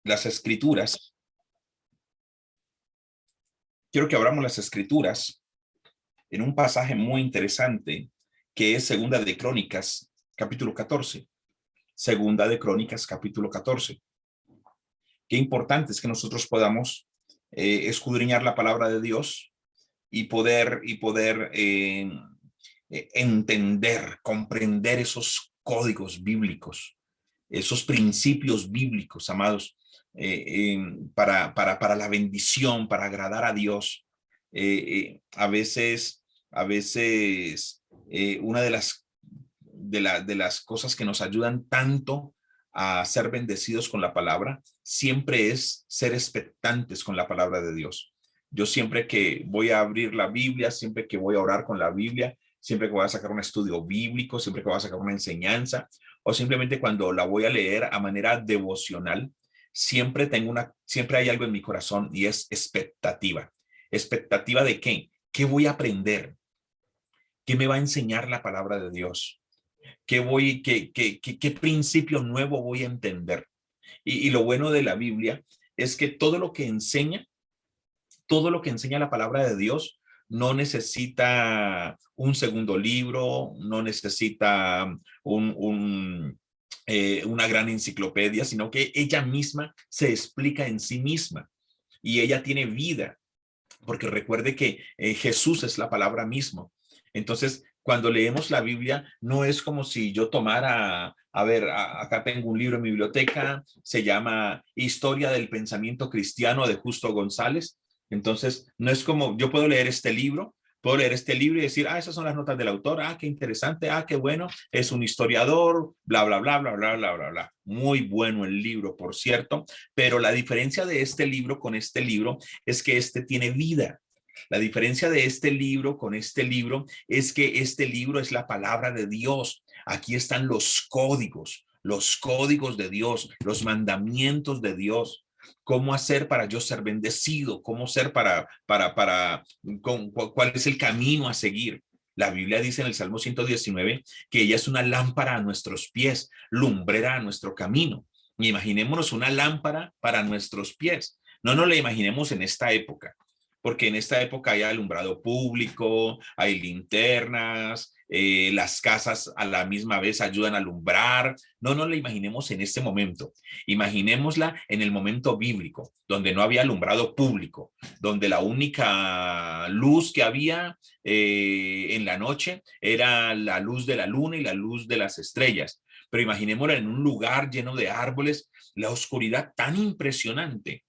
las escrituras, quiero que abramos las escrituras en un pasaje muy interesante que es Segunda de Crónicas, capítulo 14. Segunda de Crónicas, capítulo 14. Qué importante es que nosotros podamos escudriñar la palabra de Dios y poder entender, comprender esos códigos bíblicos, esos principios bíblicos, amados, para la bendición, para agradar a Dios. A veces, una de las cosas que nos ayudan tanto a ser bendecidos con la palabra, siempre es ser expectantes con la palabra de Dios. Yo siempre que voy a abrir la Biblia, siempre que voy a orar con la Biblia, siempre que voy a sacar un estudio bíblico, siempre que voy a sacar una enseñanza, o simplemente cuando la voy a leer a manera devocional, siempre hay algo en mi corazón y es expectativa. ¿Expectativa de qué? ¿Qué voy a aprender? ¿Qué me va a enseñar la palabra de Dios? ¿Qué principio nuevo voy a entender? Y lo bueno de la Biblia es que todo lo que enseña la palabra de Dios no necesita un segundo libro, no necesita una gran enciclopedia, sino que ella misma se explica en sí misma y ella tiene vida, porque recuerde que Jesús es la palabra misma. Entonces, cuando leemos la Biblia, no es como si yo tomara, a ver, acá tengo un libro en mi biblioteca, se llama Historia del Pensamiento Cristiano de Justo González. Entonces, no es como yo puedo leer este libro y decir, esas son las notas del autor, qué interesante, qué bueno, es un historiador, bla, bla, bla, bla, bla, bla, bla, bla. Muy bueno el libro, por cierto, pero la diferencia de este libro con este libro es que este tiene vida. La diferencia de este libro con este libro es que este libro es la palabra de Dios. Aquí están los códigos de Dios, los mandamientos de Dios. ¿Cómo hacer para yo ser bendecido? ¿Cómo ser cuál es el camino a seguir? La Biblia dice en el Salmo 119 que ella es una lámpara a nuestros pies, lumbrera a nuestro camino. Imaginémonos una lámpara para nuestros pies. No nos la imaginemos en esta época, porque en esta época hay alumbrado público, hay linternas, las casas a la misma vez ayudan a alumbrar. No nos la imaginemos en este momento, imaginémosla en el momento bíblico, donde no había alumbrado público, donde la única luz que había en la noche era la luz de la luna y la luz de las estrellas. Pero imaginémosla en un lugar lleno de árboles, la oscuridad tan impresionante.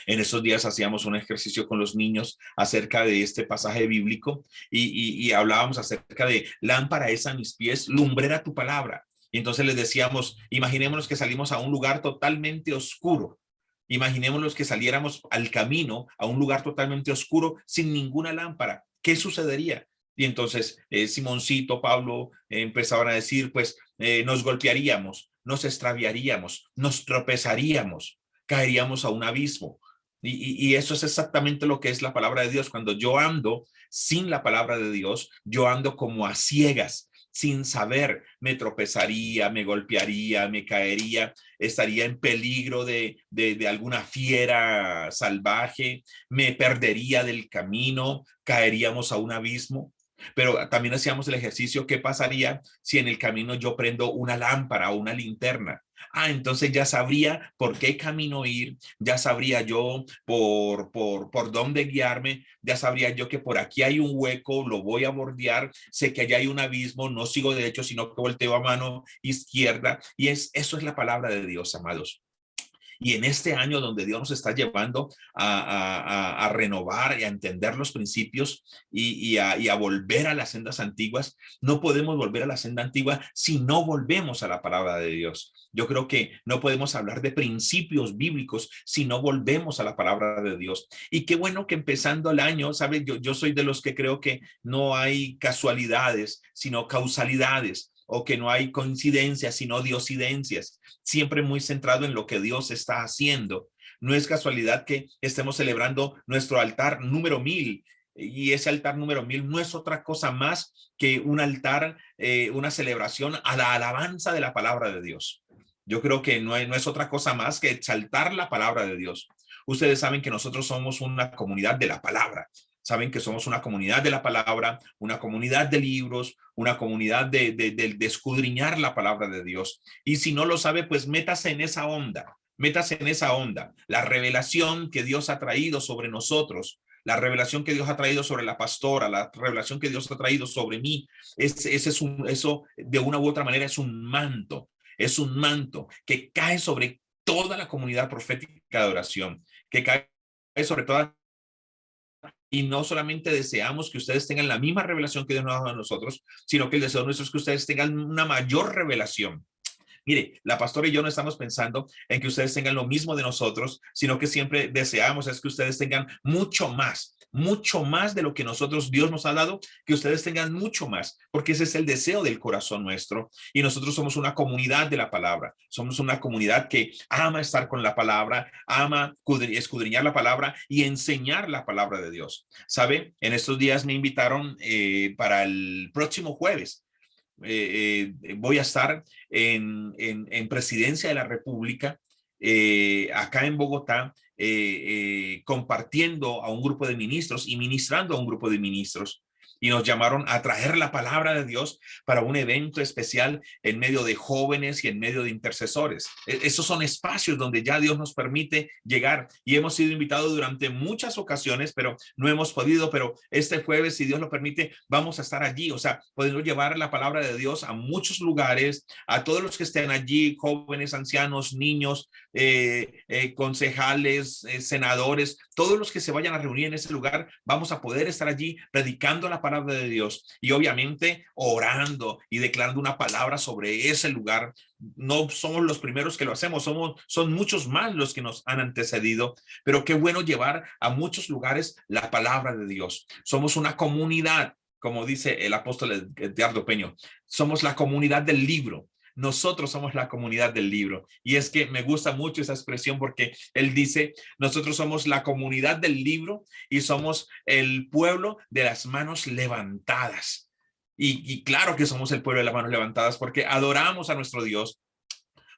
En esos días hacíamos un ejercicio con los niños acerca de este pasaje bíblico y hablábamos acerca de lámpara es a mis pies, lumbrera tu palabra. Y entonces les decíamos, imaginémonos que salimos a un lugar totalmente oscuro. Imaginémonos que saliéramos al camino a un lugar totalmente oscuro sin ninguna lámpara. ¿Qué sucedería? Y entonces Simoncito, Pablo empezaban a decir, pues nos golpearíamos, nos extraviaríamos, nos tropezaríamos, caeríamos a un abismo. Y eso es exactamente lo que es la palabra de Dios. Cuando yo ando sin la palabra de Dios, yo ando como a ciegas, sin saber, me tropezaría, me golpearía, me caería, estaría en peligro de alguna fiera salvaje, me perdería del camino, caeríamos a un abismo. Pero también hacíamos el ejercicio, ¿qué pasaría si en el camino yo prendo una lámpara o una linterna? Entonces ya sabría por qué camino ir, ya sabría yo por dónde guiarme, ya sabría yo que por aquí hay un hueco, lo voy a bordear, sé que allá hay un abismo, no sigo derecho, sino que volteo a mano izquierda. Y eso es la palabra de Dios, amados. Y en este año donde Dios nos está llevando a renovar y a entender los principios y a volver a las sendas antiguas, no podemos volver a la senda antigua si no volvemos a la palabra de Dios. Yo creo que no podemos hablar de principios bíblicos si no volvemos a la palabra de Dios. Y qué bueno que empezando el año, ¿sabes? Yo soy de los que creo que no hay casualidades, sino causalidades, o que no hay coincidencias, sino diosidencias, siempre muy centrado en lo que Dios está haciendo. No es casualidad que estemos celebrando nuestro altar número 1000, y ese altar número 1000 no es otra cosa más que un altar, una celebración a la alabanza de la palabra de Dios. Yo creo que no es otra cosa más que exaltar la palabra de Dios. Ustedes saben que nosotros somos una comunidad de la palabra. Saben que somos una comunidad de la palabra, una comunidad de libros, una comunidad de escudriñar la palabra de Dios. Y si no lo sabe, pues métase en esa onda, métase en esa onda. La revelación que Dios ha traído sobre nosotros, la revelación que Dios ha traído sobre la pastora, la revelación que Dios ha traído sobre mí, eso de una u otra manera es un manto que cae sobre toda la comunidad profética de oración, que cae sobre toda. Y no solamente deseamos que ustedes tengan la misma revelación que Dios nos ha dado a nosotros, sino que el deseo nuestro es que ustedes tengan una mayor revelación. Mire, la pastora y yo no estamos pensando en que ustedes tengan lo mismo de nosotros, sino que siempre deseamos es que ustedes tengan mucho más de lo que nosotros, Dios nos ha dado, que ustedes tengan mucho más, porque ese es el deseo del corazón nuestro. Y nosotros somos una comunidad de la palabra, somos una comunidad que ama estar con la palabra, ama escudriñar la palabra y enseñar la palabra de Dios. ¿Sabe? En estos días me invitaron para el próximo jueves. Voy a estar en Presidencia de la República, acá en Bogotá, compartiendo a un grupo de ministros y ministrando a un grupo de ministros. Y nos llamaron a traer la palabra de Dios para un evento especial en medio de jóvenes y en medio de intercesores. Esos son espacios donde ya Dios nos permite llegar y hemos sido invitados durante muchas ocasiones, pero no hemos podido. Pero este jueves, si Dios lo permite, vamos a estar allí. O sea, podemos llevar la palabra de Dios a muchos lugares, a todos los que estén allí, jóvenes, ancianos, niños, concejales, senadores, todos los que se vayan a reunir en ese lugar, vamos a poder estar allí predicando la palabra de Dios y obviamente orando y declarando una palabra sobre ese lugar. No somos los primeros que lo hacemos, son muchos más los que nos han antecedido, pero qué bueno llevar a muchos lugares la palabra de Dios. Somos una comunidad, como dice el apóstol Edgardo Peño, somos la comunidad del libro. Nosotros somos la comunidad del libro. Y es que me gusta mucho esa expresión porque él dice, nosotros somos la comunidad del libro y somos el pueblo de las manos levantadas. Y claro que somos el pueblo de las manos levantadas porque adoramos a nuestro Dios,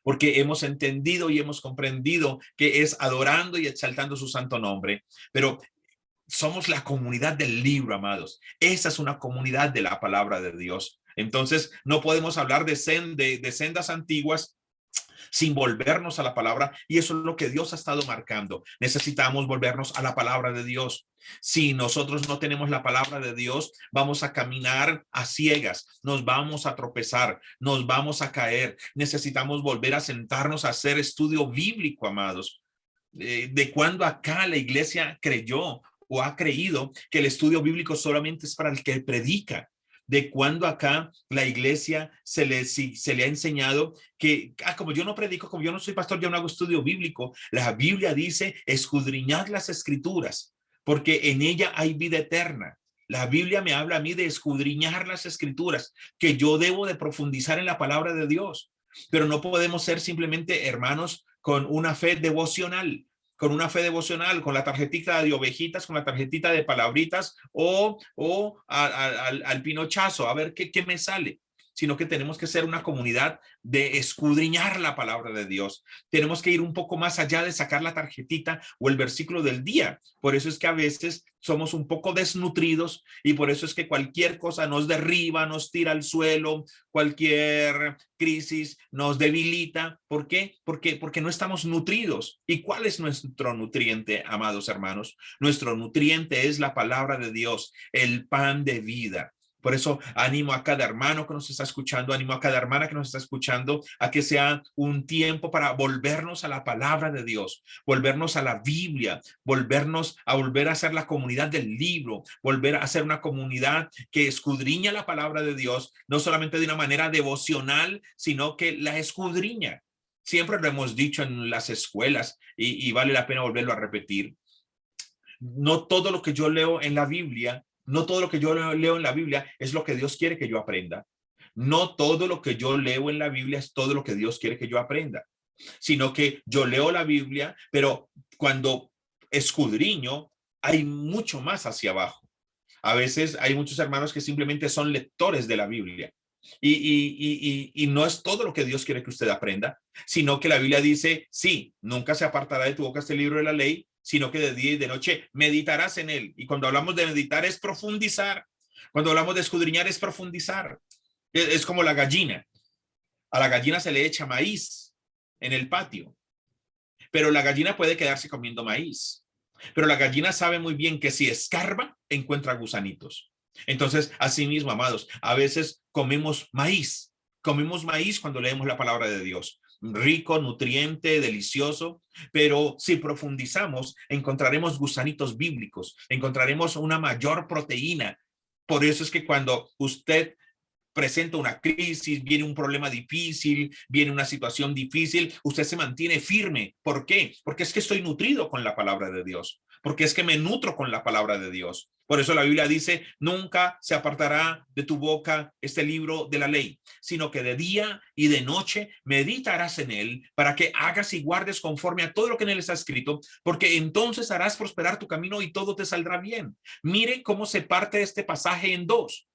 porque hemos entendido y hemos comprendido que es adorando y exaltando su santo nombre. Pero somos la comunidad del libro, amados. Esa es una comunidad de la palabra de Dios. Entonces, no podemos hablar de sendas antiguas sin volvernos a la palabra, y eso es lo que Dios ha estado marcando. Necesitamos volvernos a la palabra de Dios. Si nosotros no tenemos la palabra de Dios, vamos a caminar a ciegas, nos vamos a tropezar, nos vamos a caer. Necesitamos volver a sentarnos a hacer estudio bíblico, amados. ¿De cuándo acá la iglesia creyó o ha creído que el estudio bíblico solamente es para el que predica? ¿De cuándo acá la iglesia se le ha enseñado que, como yo no predico, como yo no soy pastor, yo no hago estudio bíblico? La Biblia dice, escudriñad las escrituras, porque en ella hay vida eterna. La Biblia me habla a mí de escudriñar las escrituras, que yo debo de profundizar en la palabra de Dios. Pero no podemos ser simplemente hermanos con una fe devocional, con la tarjetita de ovejitas, con la tarjetita de palabritas al pinochazo, a ver qué me sale, sino que tenemos que ser una comunidad de escudriñar la palabra de Dios. Tenemos que ir un poco más allá de sacar la tarjetita o el versículo del día. Por eso es que a veces somos un poco desnutridos y por eso es que cualquier cosa nos derriba, nos tira al suelo, cualquier crisis nos debilita. ¿Por qué? Porque no estamos nutridos. ¿Y cuál es nuestro nutriente, amados hermanos? Nuestro nutriente es la palabra de Dios, el pan de vida. Por eso animo a cada hermano que nos está escuchando, animo a cada hermana que nos está escuchando a que sea un tiempo para volvernos a la palabra de Dios, volvernos a la Biblia, volver a ser la comunidad del libro, volver a ser una comunidad que escudriña la palabra de Dios, no solamente de una manera devocional, sino que la escudriña. Siempre lo hemos dicho en las escuelas y vale la pena volverlo a repetir. No todo lo que yo leo en la Biblia, no todo lo que yo leo en la Biblia es lo que Dios quiere que yo aprenda. No todo lo que yo leo en la Biblia es todo lo que Dios quiere que yo aprenda, sino que yo leo la Biblia, pero cuando escudriño, hay mucho más hacia abajo. A veces hay muchos hermanos que simplemente son lectores de la Biblia, Y no es todo lo que Dios quiere que usted aprenda, sino que la Biblia dice, sí, nunca se apartará de tu boca este libro de la ley, sino que de día y de noche meditarás en él. Y cuando hablamos de meditar es profundizar. Cuando hablamos de escudriñar es profundizar. Es como la gallina. A la gallina se le echa maíz en el patio, pero la gallina puede quedarse comiendo maíz. Pero la gallina sabe muy bien que si escarba, encuentra gusanitos. Entonces, así mismo, amados, a veces comemos maíz cuando leemos la palabra de Dios. Rico, nutriente, delicioso, pero si profundizamos, encontraremos gusanitos bíblicos, encontraremos una mayor proteína. Por eso es que cuando usted presenta una crisis, viene un problema difícil, viene una situación difícil, usted se mantiene firme. ¿Por qué? Porque es que estoy nutrido con la palabra de Dios, porque es que me nutro con la palabra de Dios. Por eso la Biblia dice, nunca se apartará de tu boca este libro de la ley, sino que de día y de noche meditarás en él para que hagas y guardes conforme a todo lo que en él está escrito, porque entonces harás prosperar tu camino y todo te saldrá bien. Mire cómo se parte este pasaje en dos.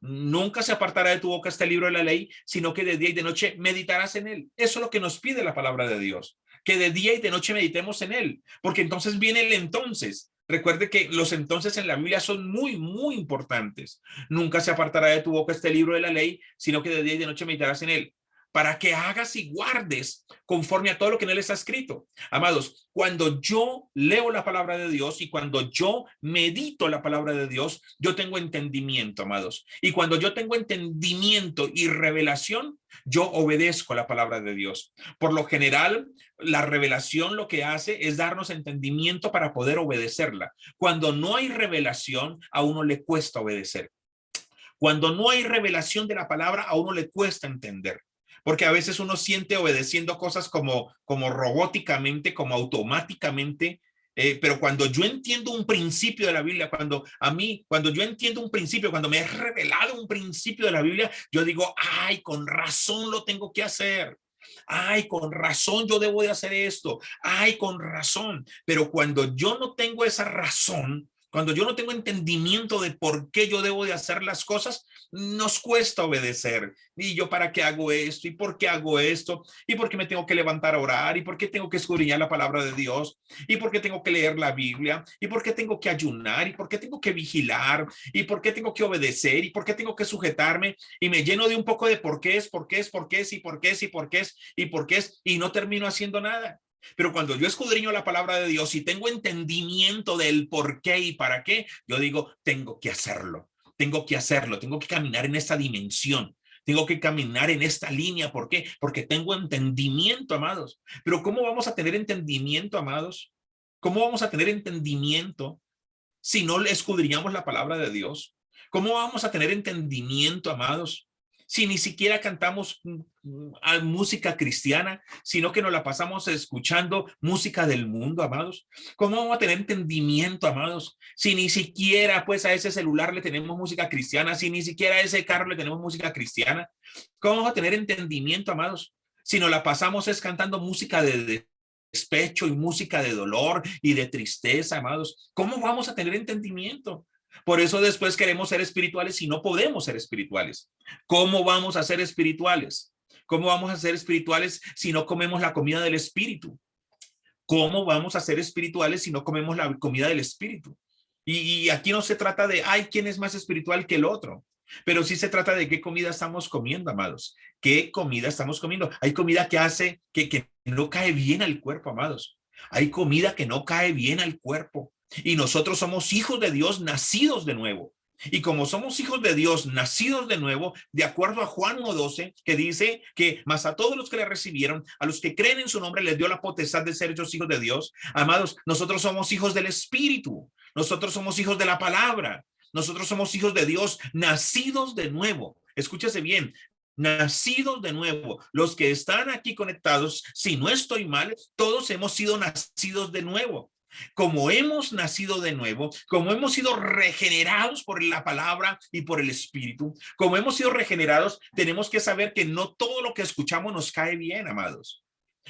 Nunca se apartará de tu boca este libro de la ley, sino que de día y de noche meditarás en él. Eso es lo que nos pide la palabra de Dios, que de día y de noche meditemos en él, porque entonces viene el entonces. Recuerde que los entonces en la Biblia son muy, muy importantes. Nunca se apartará de tu boca este libro de la ley, sino que de día y de noche meditarás en él, para que hagas y guardes conforme a todo lo que en él está escrito. Amados, cuando yo leo la palabra de Dios y cuando yo medito la palabra de Dios, yo tengo entendimiento, amados. Y cuando yo tengo entendimiento y revelación, yo obedezco la palabra de Dios. Por lo general, la revelación lo que hace es darnos entendimiento para poder obedecerla. Cuando no hay revelación, a uno le cuesta obedecer. Cuando no hay revelación de la palabra, a uno le cuesta entender. Porque a veces uno siente obedeciendo cosas como robóticamente, como automáticamente, pero cuando yo entiendo un principio de la Biblia, cuando yo entiendo un principio, cuando me es revelado un principio de la Biblia, yo digo, ay, con razón lo tengo que hacer. Ay, con razón yo debo de hacer esto. Ay, con razón. Pero cuando yo no tengo esa razón, cuando yo no tengo entendimiento de por qué yo debo de hacer las cosas, nos cuesta obedecer. ¿Y yo para qué hago esto? ¿Y por qué hago esto? ¿Y por qué me tengo que levantar a orar? ¿Y por qué tengo que escudriñar la palabra de Dios? ¿Y por qué tengo que leer la Biblia? ¿Y por qué tengo que ayunar? ¿Y por qué tengo que vigilar? ¿Y por qué tengo que obedecer? ¿Y por qué tengo que sujetarme? Y me lleno de un poco de por qué es, por qué es, por qué es, y por qué es, y por qué es, y por qué es, y no termino haciendo nada. Pero cuando yo escudriño la palabra de Dios y tengo entendimiento del por qué y para qué, yo digo, tengo que hacerlo, tengo que hacerlo, tengo que caminar en esta dimensión, tengo que caminar en esta línea. ¿Por qué? Porque tengo entendimiento, amados. Pero ¿cómo vamos a tener entendimiento, amados? ¿Cómo vamos a tener entendimiento si no escudriñamos la palabra de Dios? ¿Cómo vamos a tener entendimiento, amados, si ni siquiera cantamos música cristiana, sino que nos la pasamos escuchando música del mundo, amados? ¿Cómo vamos a tener entendimiento, amados, si ni siquiera pues a ese celular le tenemos música cristiana, si ni siquiera a ese carro le tenemos música cristiana? ¿Cómo vamos a tener entendimiento, amados, si nos la pasamos es cantando música de despecho y música de dolor y de tristeza, amados? ¿Cómo vamos a tener entendimiento? Por eso después queremos ser espirituales y no podemos ser espirituales. ¿Cómo vamos a ser espirituales? ¿Cómo vamos a ser espirituales si no comemos la comida del espíritu? ¿Cómo vamos a ser espirituales si no comemos la comida del espíritu? Y aquí no se trata de, ay, ¿quién es más espiritual que el otro? Pero sí se trata de qué comida estamos comiendo, amados. ¿Qué comida estamos comiendo? Hay comida que hace que no cae bien al cuerpo, amados. Hay comida que no cae bien al cuerpo. Y nosotros somos hijos de Dios nacidos de nuevo. Y como somos hijos de Dios nacidos de nuevo, de acuerdo a Juan 1:12, que dice que más a todos los que le recibieron, a los que creen en su nombre, les dio la potestad de ser hechos hijos de Dios. Amados, nosotros somos hijos del Espíritu. Nosotros somos hijos de la palabra. Nosotros somos hijos de Dios nacidos de nuevo. Escúchese bien. Nacidos de nuevo. Los que están aquí conectados, si no estoy mal, todos hemos sido nacidos de nuevo. Como hemos nacido de nuevo, como hemos sido regenerados por la palabra y por el Espíritu, como hemos sido regenerados, tenemos que saber que no todo lo que escuchamos nos cae bien, amados.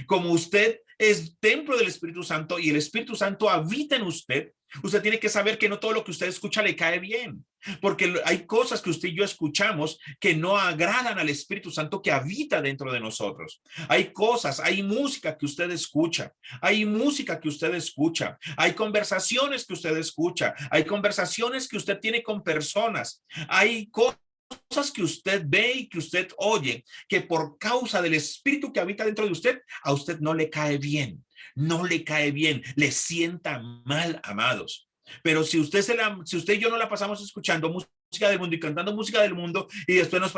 Como usted es templo del Espíritu Santo y el Espíritu Santo habita en usted, usted tiene que saber que no todo lo que usted escucha le cae bien, porque hay cosas que usted y yo escuchamos que no agradan al Espíritu Santo que habita dentro de nosotros. Hay cosas, hay música que usted escucha, hay música que usted escucha, hay conversaciones que usted escucha, hay conversaciones que usted tiene con personas, hay cosas que usted ve y que usted oye, que por causa del espíritu que habita dentro de usted, a usted no le cae bien, no le cae bien, le sienta mal, amados. Pero si usted y yo no la pasamos escuchando música del mundo y cantando música del mundo y después nos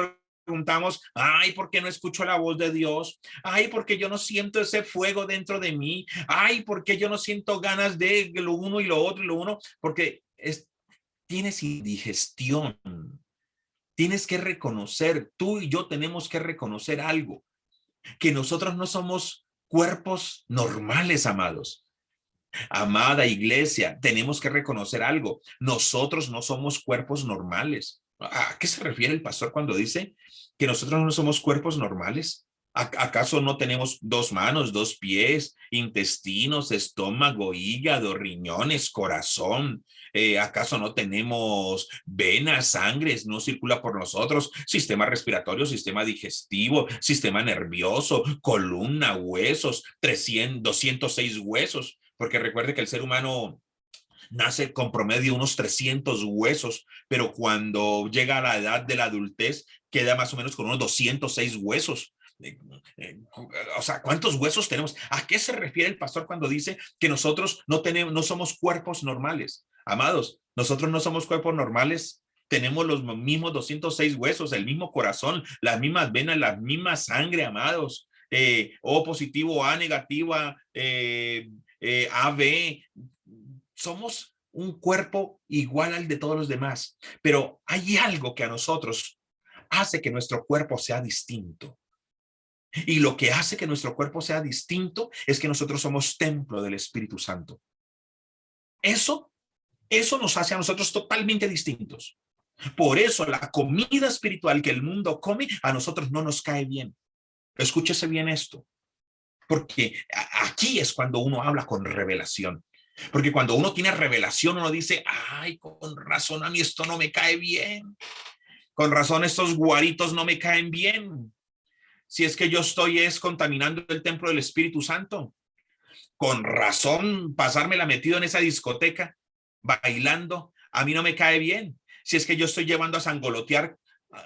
preguntamos, ay, ¿por qué no escucho la voz de Dios? Ay, ¿por qué yo no siento ese fuego dentro de mí? Ay, ¿por qué yo no siento ganas de lo uno y lo otro y lo uno? Porque tienes indigestión. Tienes que reconocer, tú y yo tenemos que reconocer algo, que nosotros no somos cuerpos normales, amados. Amada iglesia, tenemos que reconocer algo. Nosotros no somos cuerpos normales. ¿A qué se refiere el pastor cuando dice que nosotros no somos cuerpos normales? ¿Acaso no tenemos dos manos, dos pies, intestinos, estómago, hígado, riñones, corazón? ¿Acaso no tenemos venas, sangre, no circula por nosotros? Sistema respiratorio, sistema digestivo, sistema nervioso, columna, huesos, 206 huesos. Porque recuerde que el ser humano nace con promedio unos 300 huesos, pero cuando llega a la edad de la adultez queda más o menos con unos 206 huesos. O sea, ¿cuántos huesos tenemos? ¿A qué se refiere el pastor cuando dice que nosotros no somos cuerpos normales? Amados, nosotros no somos cuerpos normales. Tenemos los mismos 206 huesos, el mismo corazón, las mismas venas, la misma sangre, amados. O positivo, A negativa, AB. Somos un cuerpo igual al de todos los demás, pero hay algo que a nosotros hace que nuestro cuerpo sea distinto. Y lo que hace que nuestro cuerpo sea distinto es que nosotros somos templo del Espíritu Santo. Eso nos hace a nosotros totalmente distintos. Por eso la comida espiritual que el mundo come a nosotros no nos cae bien. Escúchese bien esto, porque aquí es cuando uno habla con revelación. Porque cuando uno tiene revelación, uno dice, ay, con razón a mí esto no me cae bien. Con razón estos guaritos no me caen bien. Si es que yo estoy contaminando el templo del Espíritu Santo. Con razón pasármela metido en esa discoteca, bailando, a mí no me cae bien. Si es que yo estoy llevando a sangolotear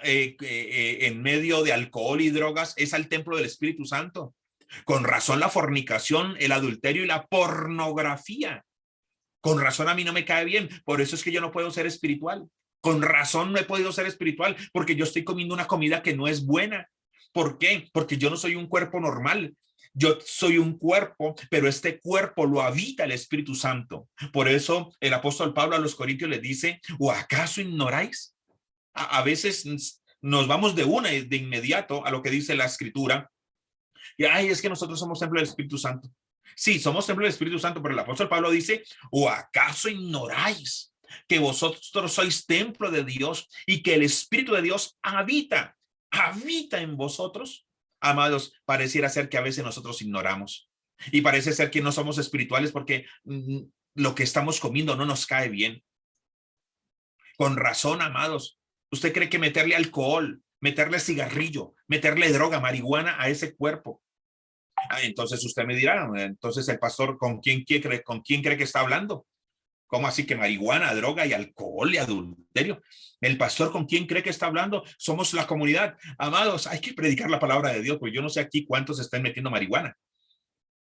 en medio de alcohol y drogas, es al templo del Espíritu Santo. Con razón la fornicación, el adulterio y la pornografía. Con razón a mí no me cae bien. Por eso es que yo no puedo ser espiritual. Con razón no he podido ser espiritual porque yo estoy comiendo una comida que no es buena. ¿Por qué? Porque yo no soy un cuerpo normal. Yo soy un cuerpo, pero este cuerpo lo habita el Espíritu Santo. Por eso el apóstol Pablo a los Corintios les dice, ¿o acaso ignoráis? A veces nos vamos de inmediato a lo que dice la Escritura. Y ay, es que nosotros somos templo del Espíritu Santo. Sí, somos templo del Espíritu Santo, pero el apóstol Pablo dice, ¿o acaso ignoráis que vosotros sois templo de Dios y que el Espíritu de Dios habita en vosotros? Amados, pareciera ser que a veces nosotros ignoramos y parece ser que no somos espirituales porque lo que estamos comiendo no nos cae bien. Con razón, amados, ¿usted cree que meterle alcohol, meterle cigarrillo, meterle droga, marihuana a ese cuerpo? Entonces usted me dirá, entonces el pastor, ¿con quién cree que está hablando? ¿Cómo así que marihuana, droga y alcohol y adulterio? El pastor, ¿con quién cree que está hablando? Somos la comunidad. Amados, hay que predicar la palabra de Dios, porque yo no sé aquí cuántos están metiendo marihuana.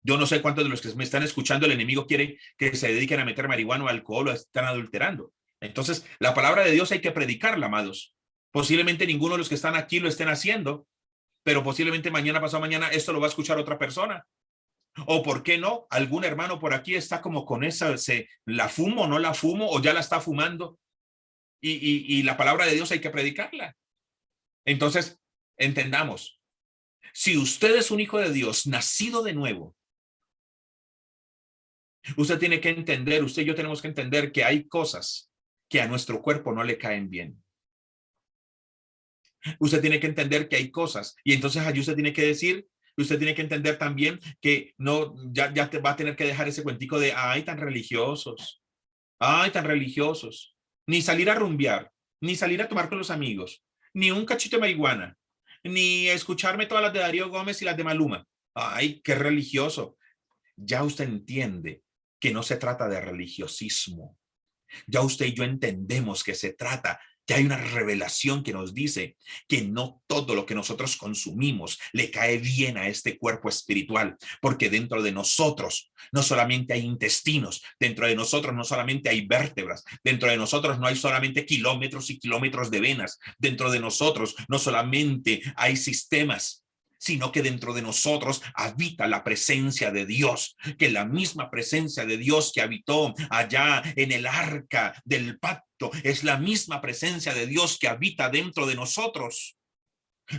Yo no sé cuántos de los que me están escuchando el enemigo quiere que se dediquen a meter marihuana o alcohol o están adulterando. Entonces, la palabra de Dios hay que predicarla, amados. Posiblemente ninguno de los que están aquí lo estén haciendo, pero posiblemente mañana, pasado mañana, esto lo va a escuchar otra persona. O por qué no, algún hermano por aquí está como con esa, la fumo, no la fumo, o ya la está fumando. Y la palabra de Dios hay que predicarla. Entonces, entendamos, si usted es un hijo de Dios, nacido de nuevo, usted tiene que entender, usted y yo tenemos que entender que hay cosas que a nuestro cuerpo no le caen bien. Usted tiene que entender que hay cosas, y entonces allí usted tiene que decir, Usted tiene que entender también que no, ya te va a tener que dejar ese cuentico de, ay, tan religiosos, ay, tan religiosos. Ni salir a rumbear, ni salir a tomar con los amigos, ni un cachito de marihuana, ni escucharme todas las de Darío Gómez y las de Maluma. Ay, qué religioso. Ya usted entiende que no se trata de religiosismo. Ya usted y yo entendemos que se trata, que hay una revelación que nos dice que no todo lo que nosotros consumimos le cae bien a este cuerpo espiritual, porque dentro de nosotros no solamente hay intestinos, dentro de nosotros no solamente hay vértebras, dentro de nosotros no hay solamente kilómetros y kilómetros de venas, dentro de nosotros no solamente hay sistemas, sino que dentro de nosotros habita la presencia de Dios, que la misma presencia de Dios que habitó allá en el arca del pacto es la misma presencia de Dios que habita dentro de nosotros.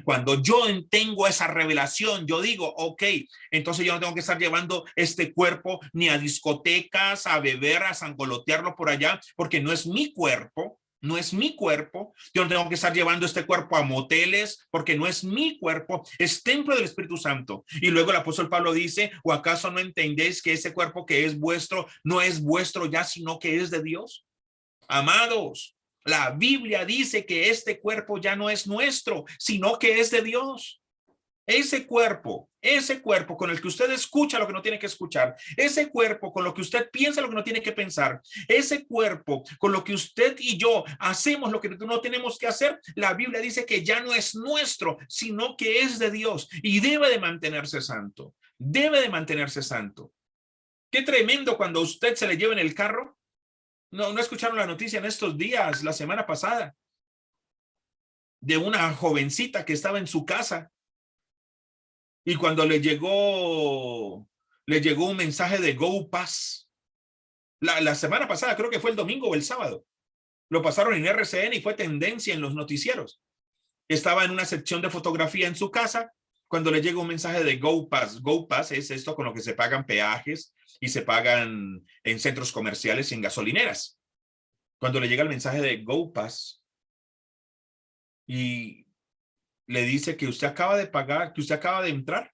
Cuando yo tengo esa revelación, yo digo, ok, entonces yo no tengo que estar llevando este cuerpo ni a discotecas, a beber, a sangolotearlo por allá, porque no es mi cuerpo. No es mi cuerpo, yo no tengo que estar llevando este cuerpo a moteles porque no es mi cuerpo, es templo del Espíritu Santo. Y luego el apóstol Pablo dice, ¿o acaso no entendéis que ese cuerpo que es vuestro no es vuestro ya, sino que es de Dios? Amados, la Biblia dice que este cuerpo ya no es nuestro, sino que es de Dios. Ese cuerpo con el que usted escucha lo que no tiene que escuchar, ese cuerpo con lo que usted piensa lo que no tiene que pensar, ese cuerpo con lo que usted y yo hacemos lo que no tenemos que hacer, la Biblia dice que ya no es nuestro, sino que es de Dios y debe de mantenerse santo, debe de mantenerse santo. Qué tremendo cuando usted se le lleva en el carro. No escucharon la noticia en estos días, la semana pasada, de una jovencita que estaba en su casa y cuando le llegó un mensaje de GoPass. La semana pasada, creo que fue el domingo o el sábado, lo pasaron en RCN y fue tendencia en los noticieros. Estaba en una sección de fotografía en su casa cuando le llega un mensaje de GoPass. GoPass es esto con lo que se pagan peajes y se pagan en centros comerciales y en gasolineras. Cuando le llega el mensaje de GoPass y le dice que usted acaba de pagar, que usted acaba de entrar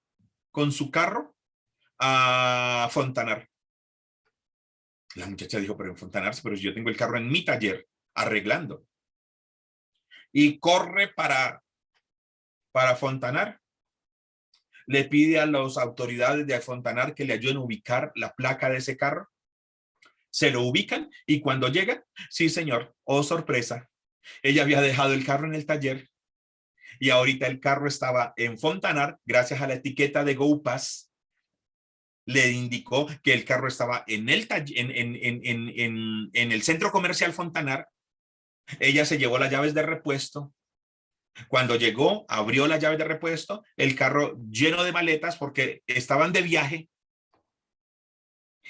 con su carro a Fontanar. La muchacha dijo, pero en Fontanar, pero yo tengo el carro en mi taller arreglando. Y corre para Fontanar. Le pide a las autoridades de Fontanar que le ayuden a ubicar la placa de ese carro. Se lo ubican y cuando llega, sí señor, oh sorpresa, ella había dejado el carro en el taller y ahorita el carro estaba en Fontanar gracias a la etiqueta de GoPass. Le indicó que el carro estaba en el en el centro comercial Fontanar. Ella se llevó las llaves de repuesto. Cuando llegó, abrió las llaves de repuesto, el carro lleno de maletas porque estaban de viaje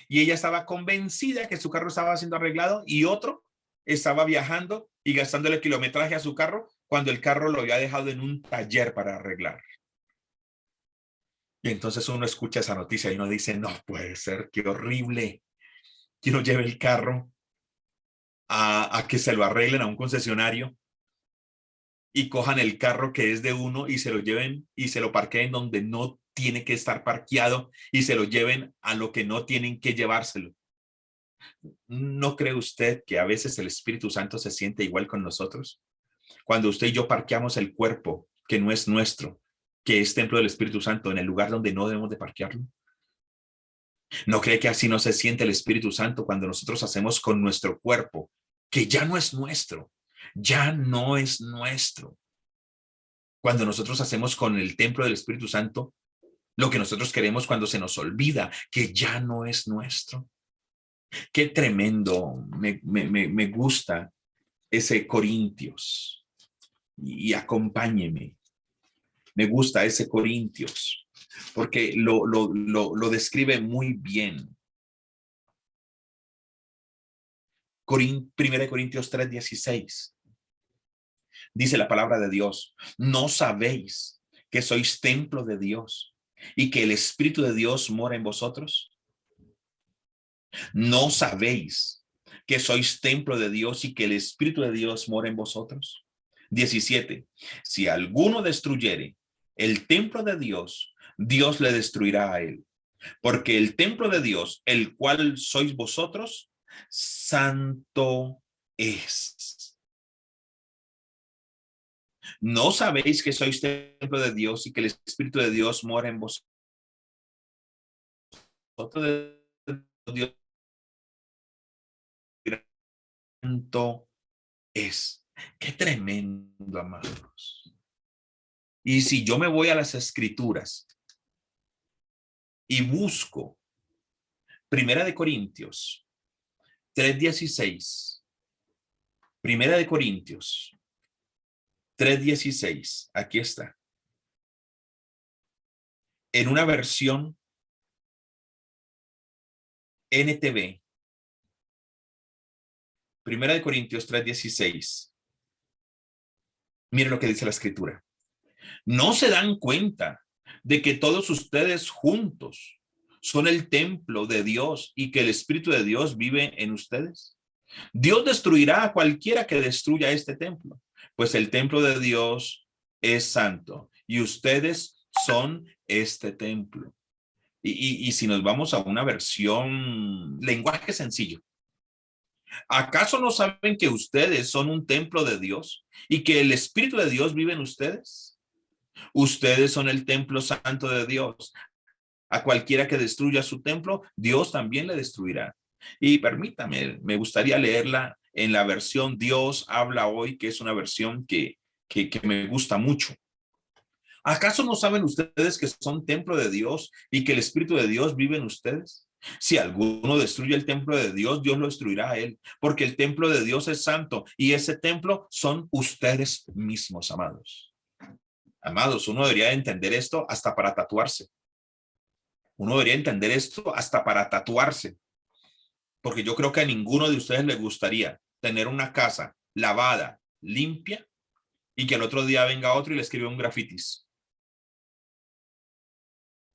y ella estaba convencida que su carro estaba siendo arreglado y otro estaba viajando y gastándole kilometraje a su carro cuando el carro lo había dejado en un taller para arreglar. Y entonces uno escucha esa noticia y uno dice, no puede ser, qué horrible que uno lleve el carro a que se lo arreglen a un concesionario y cojan el carro que es de uno y se lo lleven y se lo parqueen donde no tiene que estar parqueado y se lo lleven a lo que no tienen que llevárselo. ¿No cree usted que a veces el Espíritu Santo se siente igual con nosotros? Cuando usted y yo parqueamos el cuerpo que no es nuestro, que es templo del Espíritu Santo, en el lugar donde no debemos de parquearlo. ¿No cree que así no se siente el Espíritu Santo cuando nosotros hacemos con nuestro cuerpo, que ya no es nuestro, ya no es nuestro? Cuando nosotros hacemos con el templo del Espíritu Santo, lo que nosotros queremos cuando se nos olvida que ya no es nuestro. Qué tremendo, me gusta ese Corintios y acompáñeme. Me gusta ese Corintios porque lo describe muy bien. 1 Corintios 3:16. Dice la palabra de Dios, ¿no sabéis que sois templo de Dios y que el Espíritu de Dios mora en vosotros? ¿No sabéis que sois templo de Dios y que el Espíritu de Dios mora en vosotros? 17. Si alguno destruyere el templo de Dios, Dios le destruirá a él. Porque el templo de Dios, el cual sois vosotros, santo es. ¿No sabéis que sois templo de Dios y que el Espíritu de Dios mora en vosotros? Dios santo es. Qué tremendo, amados. Y si yo me voy a las Escrituras y busco Primera de Corintios 3:16, Primera de Corintios 3:16, aquí está. En una versión NTV, Primera de Corintios 3:16. Miren lo que dice la Escritura. ¿No se dan cuenta de que todos ustedes juntos son el templo de Dios y que el Espíritu de Dios vive en ustedes? Dios destruirá a cualquiera que destruya este templo, pues el templo de Dios es santo y ustedes son este templo. Y si nos vamos a una versión, lenguaje sencillo, ¿acaso no saben que ustedes son un templo de Dios y que el Espíritu de Dios vive en ustedes? Ustedes son el templo santo de Dios. A cualquiera que destruya su templo, Dios también le destruirá. Y permítame, me gustaría leerla en la versión Dios habla hoy, que es una versión que me gusta mucho. ¿Acaso no saben ustedes que son templo de Dios y que el Espíritu de Dios vive en ustedes? Si alguno destruye el templo de Dios, Dios lo destruirá a él, porque el templo de Dios es santo y ese templo son ustedes mismos, amados. Amados, uno debería entender esto hasta para tatuarse. Uno debería entender esto hasta para tatuarse, porque yo creo que a ninguno de ustedes le gustaría tener una casa lavada, limpia, y que al otro día venga otro y le escriba un grafitis.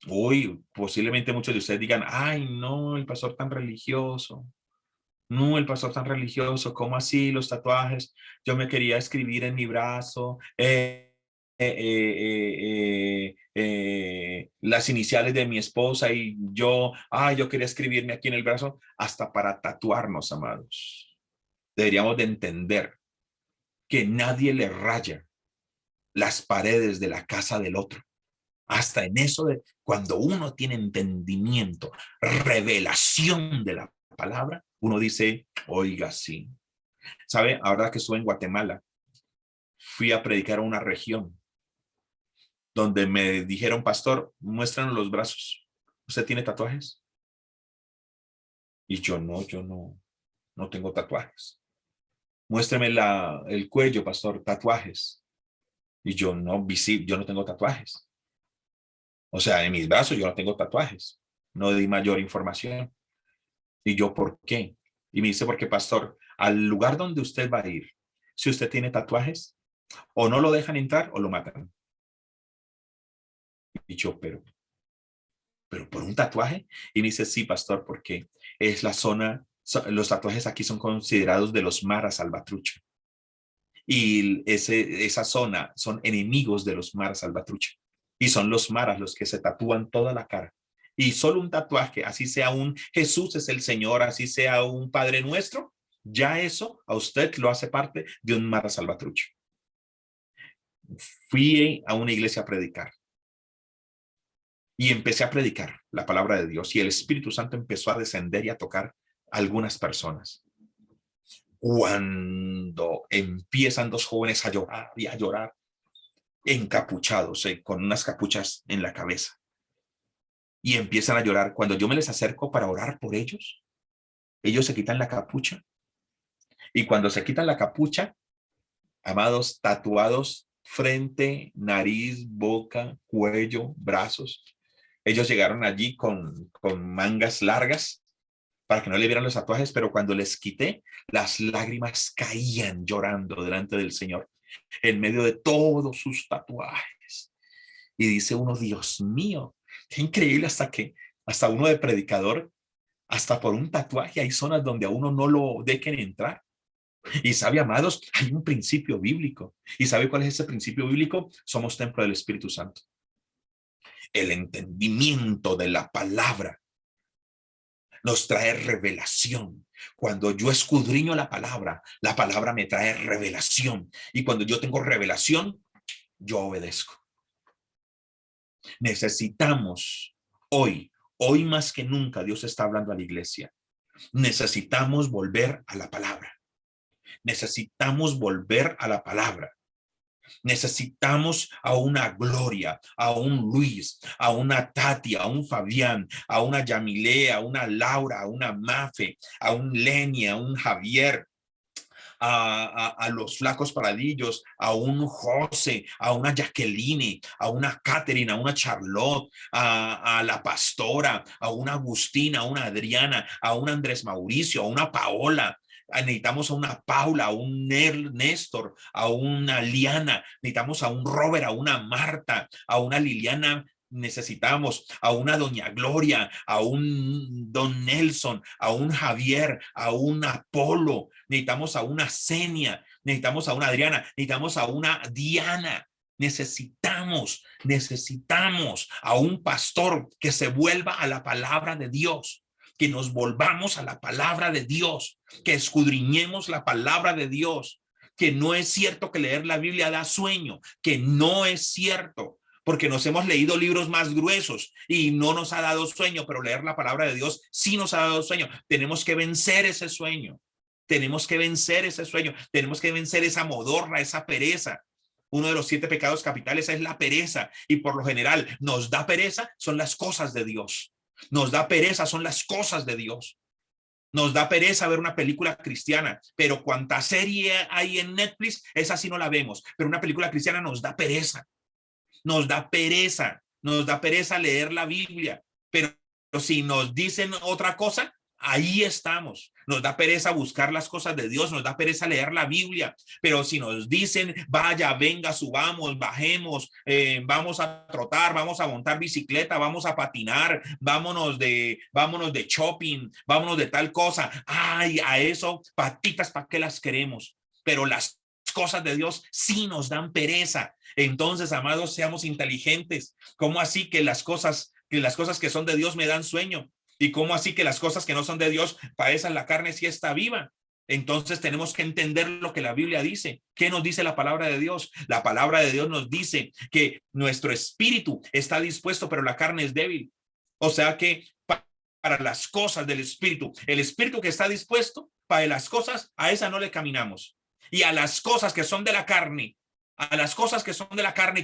Uy, posiblemente muchos de ustedes digan, ay, no, el pastor tan religioso. No, el pastor tan religioso, ¿cómo así los tatuajes? Yo me quería escribir en mi brazo las iniciales de mi esposa y yo quería escribirme aquí en el brazo, hasta para tatuarnos, amados. Deberíamos de entender que nadie le raya las paredes de la casa del otro. Hasta en eso de cuando uno tiene entendimiento, revelación de la palabra, uno dice, oiga, sí. ¿Sabe? Ahora que estuve en Guatemala, fui a predicar a una región donde me dijeron, pastor, muéstranos los brazos. ¿Usted tiene tatuajes? Y yo no tengo tatuajes. Muéstrame el cuello, pastor, tatuajes. Y yo no tengo tatuajes. O sea, en mis brazos yo no tengo tatuajes. No di mayor información. Y yo, ¿por qué? Y me dice, porque pastor, al lugar donde usted va a ir, si usted tiene tatuajes, o no lo dejan entrar o lo matan. Y yo, pero por un tatuaje. Y me dice, sí, pastor, porque es la zona, los tatuajes aquí son considerados de los maras salvatrucha. Y esa zona son enemigos de los maras salvatrucha. Y son los maras los que se tatúan toda la cara. Y solo un tatuaje, así sea un Jesús es el Señor, así sea un Padre Nuestro, ya eso a usted lo hace parte de un mara salvatrucha. Fui a una iglesia a predicar. Y empecé a predicar la palabra de Dios y el Espíritu Santo empezó a descender y a tocar a algunas personas. Cuando empiezan dos jóvenes a llorar y a llorar, encapuchados, con unas capuchas en la cabeza, y empiezan a llorar, cuando yo me les acerco para orar por ellos se quitan la capucha, y cuando se quitan la capucha, amados, tatuados frente, nariz, boca, cuello, brazos. Ellos llegaron allí con mangas largas para que no le vieran los tatuajes, pero cuando les quité, las lágrimas caían llorando delante del Señor en medio de todos sus tatuajes. Y dice uno, Dios mío, qué increíble hasta uno de predicador, hasta por un tatuaje hay zonas donde a uno no lo dejen entrar. Y sabe, amados, hay un principio bíblico. ¿Y sabe cuál es ese principio bíblico? Somos templo del Espíritu Santo. El entendimiento de la palabra nos trae revelación. Cuando yo escudriño la palabra me trae revelación. Y cuando yo tengo revelación, yo obedezco. Necesitamos hoy más que nunca, Dios está hablando a la iglesia. Necesitamos volver a la palabra. Necesitamos volver a la palabra. Necesitamos a una Gloria, a un Luis, a una Tati, a un Fabián, a una Yamile, a una Laura, a una Mafe, a un Lenny, a un Javier, a los flacos paradillos, a un José, a una Jacqueline, a una Catherine, a una Charlotte, a la pastora, a una Agustina, a una Adriana, a un Andrés Mauricio, a una Paola. Necesitamos a una Paula, a un Néstor, a una Liana, necesitamos a un Robert, a una Marta, a una Liliana. Necesitamos a una doña Gloria, a un don Nelson, a un Javier, a un Apolo, necesitamos a una Senia, necesitamos a una Adriana, necesitamos a una Diana. Necesitamos a un pastor que se vuelva a la palabra de Dios, que nos volvamos a la palabra de Dios, que escudriñemos la palabra de Dios, que no es cierto que leer la Biblia da sueño, que no es cierto, porque nos hemos leído libros más gruesos y no nos ha dado sueño, pero leer la palabra de Dios sí nos ha dado sueño. Tenemos que vencer ese sueño. Tenemos que vencer ese sueño. Tenemos que vencer esa modorra, esa pereza. Uno de los 7 pecados capitales es la pereza, y por lo general nos da pereza son las cosas de Dios. Nos da pereza son las cosas de Dios. Nos da pereza ver una película cristiana, pero cuánta serie hay en Netflix, esa sí no la vemos, pero una película cristiana nos da pereza. Nos da pereza leer la Biblia, pero si nos dicen otra cosa, ahí estamos. Nos da pereza buscar las cosas de Dios, nos da pereza leer la Biblia, pero si nos dicen, vaya, venga, subamos, bajemos, vamos a trotar, vamos a montar bicicleta, vamos a patinar, vámonos de shopping, vámonos de tal cosa, ay, a eso, patitas, ¿para qué las queremos? Pero las cosas de Dios sí nos dan pereza. Entonces, amados, seamos inteligentes. ¿Cómo así que las cosas que son de Dios me dan sueño? ¿Y cómo así que las cosas que no son de Dios, para esas la carne sí está viva? Entonces tenemos que entender lo que la Biblia dice. ¿Qué nos dice la palabra de Dios? La palabra de Dios nos dice que nuestro espíritu está dispuesto, pero la carne es débil. O sea que para las cosas del espíritu, el espíritu que está dispuesto, para las cosas, a esa no le caminamos. Y a las cosas que son de la carne,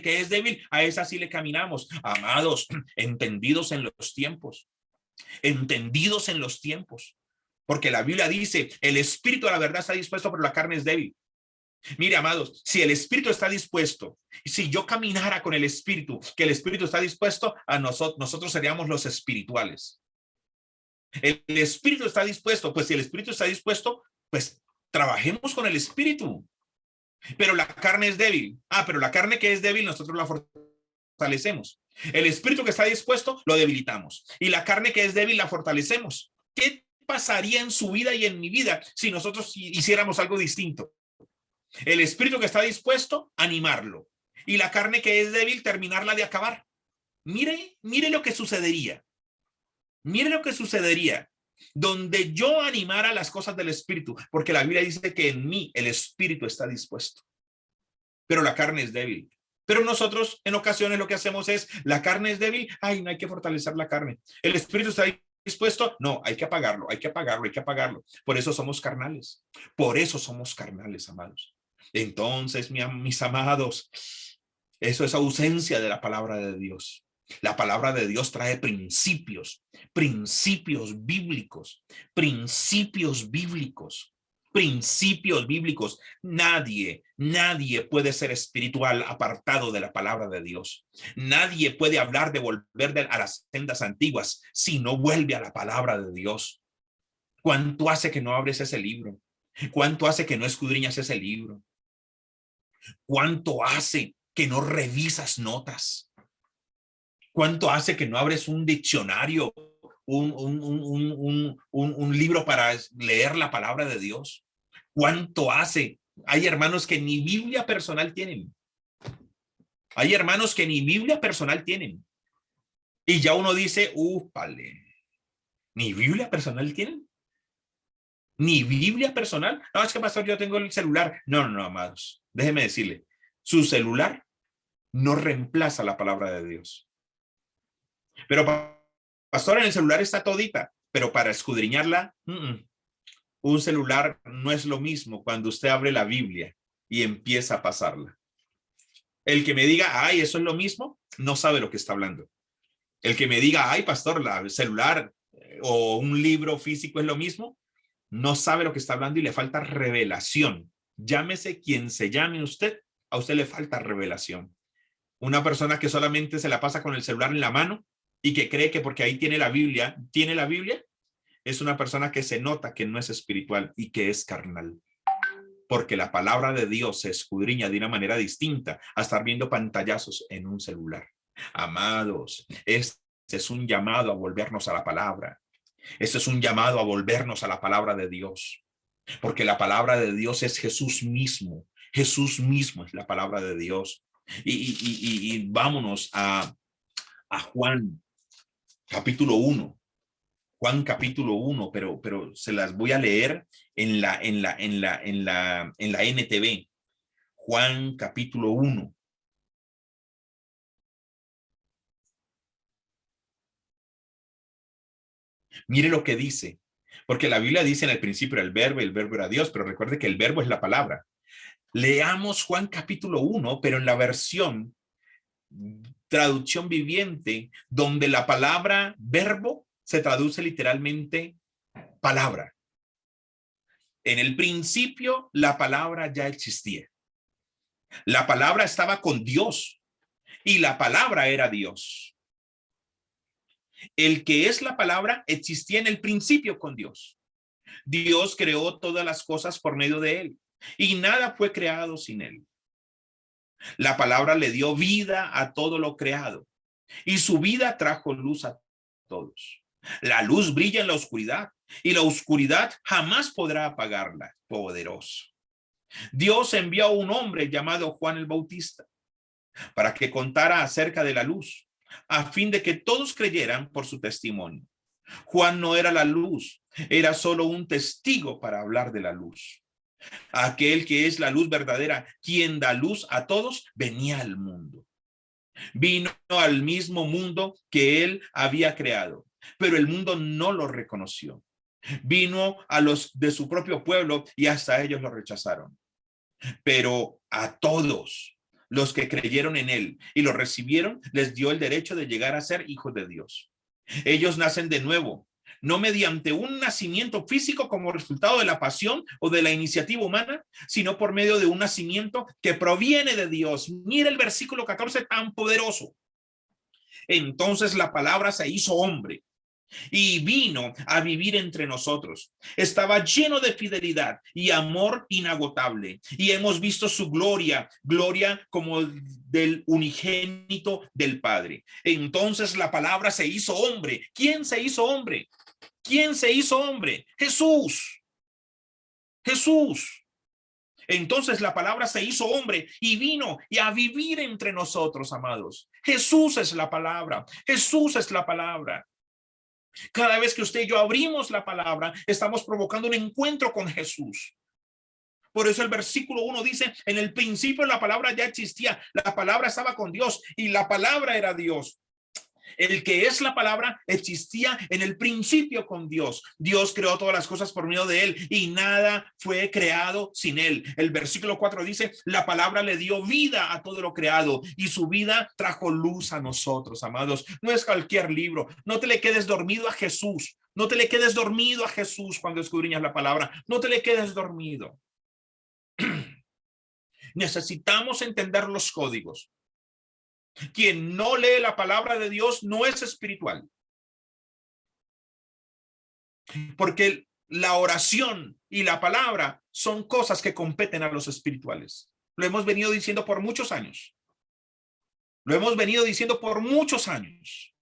que es débil, a esa sí le caminamos. Amados, entendidos en los tiempos, porque la Biblia dice, el espíritu de la verdad está dispuesto, pero la carne es débil. Mire, amados, si el espíritu está dispuesto, si yo caminara con el espíritu, que el espíritu está dispuesto, a nosotros seríamos los espirituales. El espíritu está dispuesto, pues si el espíritu está dispuesto, pues trabajemos con el espíritu. Pero la carne es débil. Pero la carne que es débil, nosotros la fortalecemos. El espíritu que está dispuesto, lo debilitamos. Y la carne que es débil, la fortalecemos. ¿Qué pasaría en su vida y en mi vida si nosotros hiciéramos algo distinto? El espíritu que está dispuesto, animarlo. Y la carne que es débil, terminarla de acabar. Mire lo que sucedería. Mire lo que sucedería donde yo animara las cosas del espíritu, porque la Biblia dice que en mí el espíritu está dispuesto, pero la carne es débil. Pero nosotros en ocasiones lo que hacemos es, la carne es débil, ay, no hay que fortalecer la carne. El espíritu está dispuesto, no, hay que apagarlo. Por eso somos carnales, amados. Entonces, mis amados, eso es ausencia de la palabra de Dios. La palabra de Dios trae principios bíblicos. Nadie puede ser espiritual apartado de la palabra de Dios. Nadie puede hablar de volver a las sendas antiguas si no vuelve a la palabra de Dios. ¿Cuánto hace que no abres ese libro? ¿Cuánto hace que no escudriñas ese libro? ¿Cuánto hace que no revisas notas? ¿Cuánto hace que no abres un diccionario, un libro para leer la palabra de Dios? ¿Cuánto hace? Hay hermanos que ni Biblia personal tienen. Y ya uno dice, vale, ¿ni Biblia personal tienen? ¿Ni Biblia personal? No, es que pastor, yo tengo el celular. No, no, no, amados. Déjeme decirle, su celular no reemplaza la palabra de Dios. Pero pastor, en el celular está todita, pero para escudriñarla, un celular no es lo mismo cuando usted abre la Biblia y empieza a pasarla. El que me diga, ay, eso es lo mismo, no sabe lo que está hablando. El que me diga, ay, pastor, el celular o un libro físico es lo mismo, no sabe lo que está hablando y le falta revelación. Llámese quien se llame usted, a usted le falta revelación. Una persona que solamente se la pasa con el celular en la mano y que cree que porque ahí tiene la Biblia, es una persona que se nota que no es espiritual y que es carnal. Porque la palabra de Dios se escudriña de una manera distinta a estar viendo pantallazos en un celular. Amados, este es un llamado a volvernos a la palabra. Este es un llamado a volvernos a la palabra de Dios. Porque la palabra de Dios es Jesús mismo. Jesús mismo es la palabra de Dios. Y vámonos a Juan capítulo 1. Juan capítulo 1, pero se las voy a leer en la NTV. Juan capítulo 1. Mire lo que dice, porque la Biblia dice en el principio era el verbo y el verbo era Dios, pero recuerde que el verbo es la palabra. Leamos Juan capítulo 1, pero en la versión traducción viviente, donde la palabra verbo se traduce literalmente palabra. En el principio la palabra ya existía. La palabra estaba con Dios y la palabra era Dios. El que es la palabra existía en el principio con Dios. Dios creó todas las cosas por medio de él y nada fue creado sin él. La palabra le dio vida a todo lo creado y su vida trajo luz a todos. La luz brilla en la oscuridad y la oscuridad jamás podrá apagarla. Poderoso. Dios envió a un hombre llamado Juan el Bautista para que contara acerca de la luz, a fin de que todos creyeran por su testimonio. Juan no era la luz, era solo un testigo para hablar de la luz. Aquel que es la luz verdadera, quien da luz a todos, venía al mundo. Vino al mismo mundo que él había creado, pero el mundo no lo reconoció. Vino a los de su propio pueblo y hasta ellos lo rechazaron. Pero a todos los que creyeron en él y lo recibieron, les dio el derecho de llegar a ser hijos de Dios. Ellos nacen de nuevo, no mediante un nacimiento físico como resultado de la pasión o de la iniciativa humana, sino por medio de un nacimiento que proviene de Dios. Mira el versículo 14 tan poderoso. Entonces la palabra se hizo hombre y vino a vivir entre nosotros. Estaba lleno de fidelidad y amor inagotable. Y hemos visto su gloria, gloria como del unigénito del Padre. Entonces la palabra se hizo hombre. ¿Quién se hizo hombre? ¿Quién se hizo hombre? Jesús. Jesús. Entonces la palabra se hizo hombre y vino y a vivir entre nosotros, amados. Jesús es la palabra. Jesús es la palabra. Cada vez que usted y yo abrimos la palabra, estamos provocando un encuentro con Jesús. Por eso el versículo 1 dice, en el principio la palabra ya existía, la palabra estaba con Dios y la palabra era Dios. El que es la palabra existía en el principio con Dios. Dios creó todas las cosas por medio de él y nada fue creado sin él. El versículo 4 dice, la palabra le dio vida a todo lo creado y su vida trajo luz a nosotros, amados. No es cualquier libro. No te le quedes dormido a Jesús. No te le quedes dormido a Jesús cuando escudriñas la palabra. No te le quedes dormido. Necesitamos entender los códigos. Quien no lee la palabra de Dios no es espiritual. Porque la oración y la palabra son cosas que competen a los espirituales. Lo hemos venido diciendo por muchos años. Lo hemos venido diciendo por muchos años.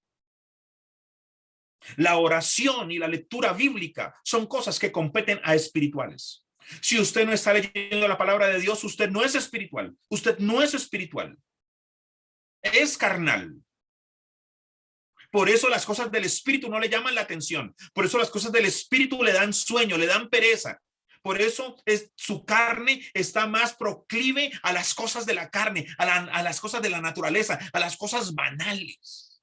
La oración y la lectura bíblica son cosas que competen a espirituales. Si usted no está leyendo la palabra de Dios, usted no es espiritual. Usted no es espiritual. Es carnal. Por eso las cosas del espíritu no le llaman la atención. Por eso las cosas del espíritu le dan sueño, le dan pereza. Por eso su carne está más proclive a las cosas de la carne, a las cosas de la naturaleza, a las cosas banales.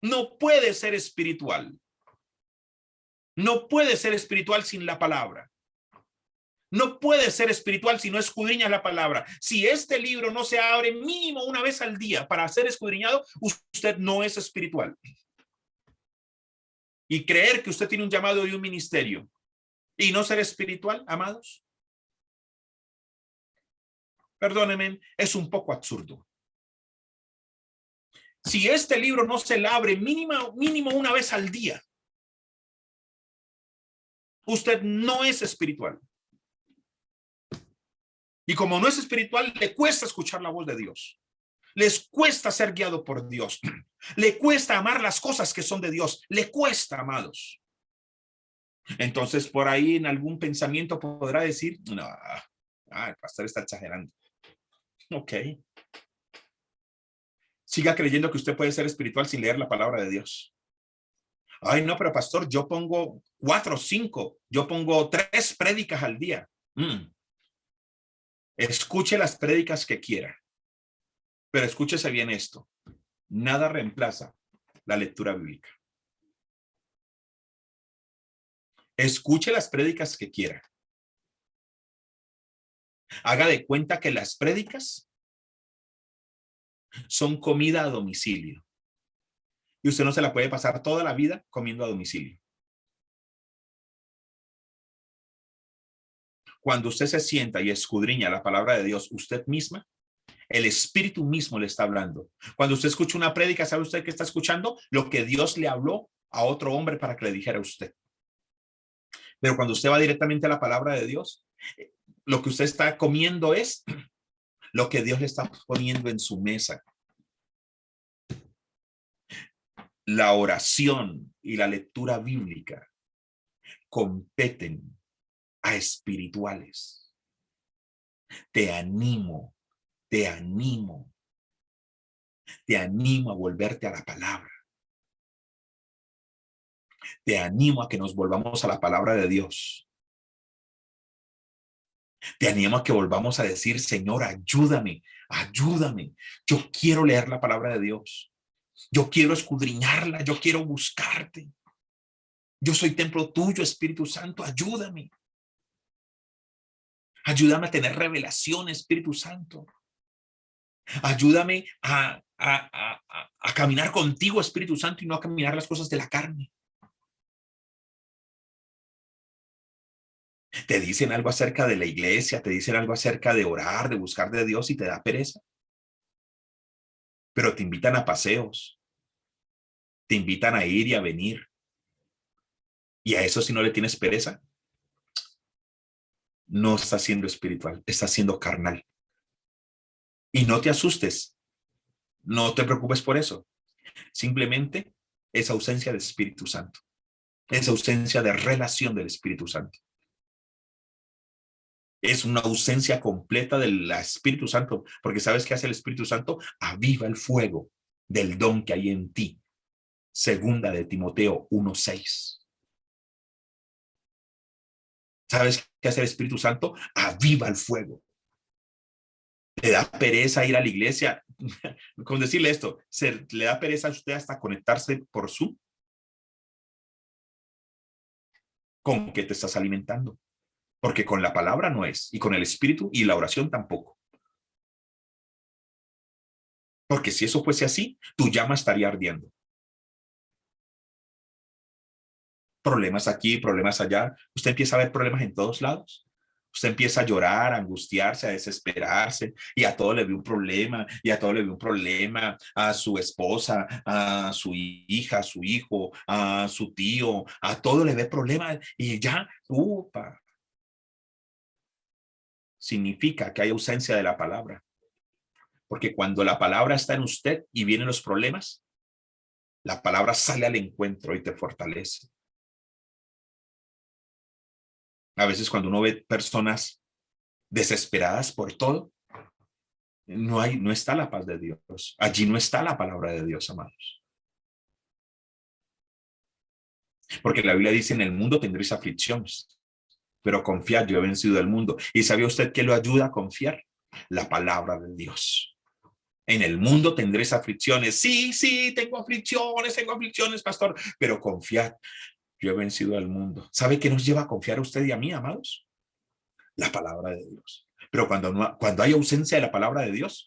No puede ser espiritual. No puede ser espiritual sin la palabra. No puede ser espiritual si no escudriña la palabra. Si este libro no se abre mínimo una vez al día para ser escudriñado, usted no es espiritual. Y creer que usted tiene un llamado y un ministerio y no ser espiritual, amados, perdónenme, es un poco absurdo. Si este libro no se le abre mínimo una vez al día, usted no es espiritual. Y como no es espiritual, le cuesta escuchar la voz de Dios. Les cuesta ser guiado por Dios. Le cuesta amar las cosas que son de Dios. Le cuesta, amados. Entonces, por ahí en algún pensamiento podrá decir, no, el pastor está exagerando. Ok. Siga creyendo que usted puede ser espiritual sin leer la palabra de Dios. Ay, no, pero pastor, yo pongo 4 o 5, yo pongo 3 prédicas al día. Escuche las prédicas que quiera, pero escúchese bien esto. Nada reemplaza la lectura bíblica. Escuche las prédicas que quiera. Haga de cuenta que las prédicas son comida a domicilio. Y usted no se la puede pasar toda la vida comiendo a domicilio. Cuando usted se sienta y escudriña la palabra de Dios usted misma, el Espíritu mismo le está hablando. Cuando usted escucha una prédica, ¿sabe usted qué está escuchando? Lo que Dios le habló a otro hombre para que le dijera a usted. Pero cuando usted va directamente a la palabra de Dios, lo que usted está comiendo es lo que Dios le está poniendo en su mesa. La oración y la lectura bíblica competen a espirituales. Te animo a volverte a la palabra. Te animo a que nos volvamos a la palabra de Dios. Te animo a que volvamos a decir, Señor, ayúdame. Yo quiero leer la palabra de Dios. Yo quiero escudriñarla. Yo quiero buscarte. Yo soy templo tuyo, Espíritu Santo. Ayúdame. Ayúdame a tener revelación, Espíritu Santo. Ayúdame a caminar contigo, Espíritu Santo, y no a caminar las cosas de la carne. Te dicen algo acerca de la iglesia, te dicen algo acerca de orar, de buscar de Dios y te da pereza. Pero te invitan a paseos, te invitan a ir y a venir. Y a eso si no le tienes pereza, no está siendo espiritual, está siendo carnal. Y no te asustes, no te preocupes por eso. Simplemente es ausencia del Espíritu Santo. Es ausencia de relación del Espíritu Santo. Es una ausencia completa del Espíritu Santo, porque ¿sabes qué hace el Espíritu Santo? Aviva el fuego del don que hay en ti. Segunda de Timoteo 1:6. ¿Sabes qué hace el Espíritu Santo? Aviva el fuego. Le da pereza ir a la iglesia. Con decirle esto, le da pereza a usted hasta conectarse por Zoom. ¿Con qué te estás alimentando? Porque con la palabra no es, y con el Espíritu y la oración tampoco. Porque si eso fuese así, tu llama estaría ardiendo. Problemas aquí, problemas allá. Usted empieza a ver problemas en todos lados. Usted empieza a llorar, a angustiarse, a desesperarse, y a todo le ve un problema, y a todo le ve un problema, a su esposa, a su hija, a su hijo, a su tío, a todo le ve problemas, y ya, upa. Significa que hay ausencia de la palabra. Porque cuando la palabra está en usted y vienen los problemas, la palabra sale al encuentro y te fortalece. A veces cuando uno ve personas desesperadas por todo, no está la paz de Dios. Allí no está la palabra de Dios, amados. Porque la Biblia dice, en el mundo tendréis aflicciones, pero confiad, yo he vencido el mundo. ¿Y sabía usted qué lo ayuda a confiar? La palabra de Dios. En el mundo tendréis aflicciones. Sí, sí, tengo aflicciones, pastor, pero confiad, yo he vencido al mundo. ¿Sabe qué nos lleva a confiar a usted y a mí, amados? La palabra de Dios. Pero cuando hay ausencia de la palabra de Dios,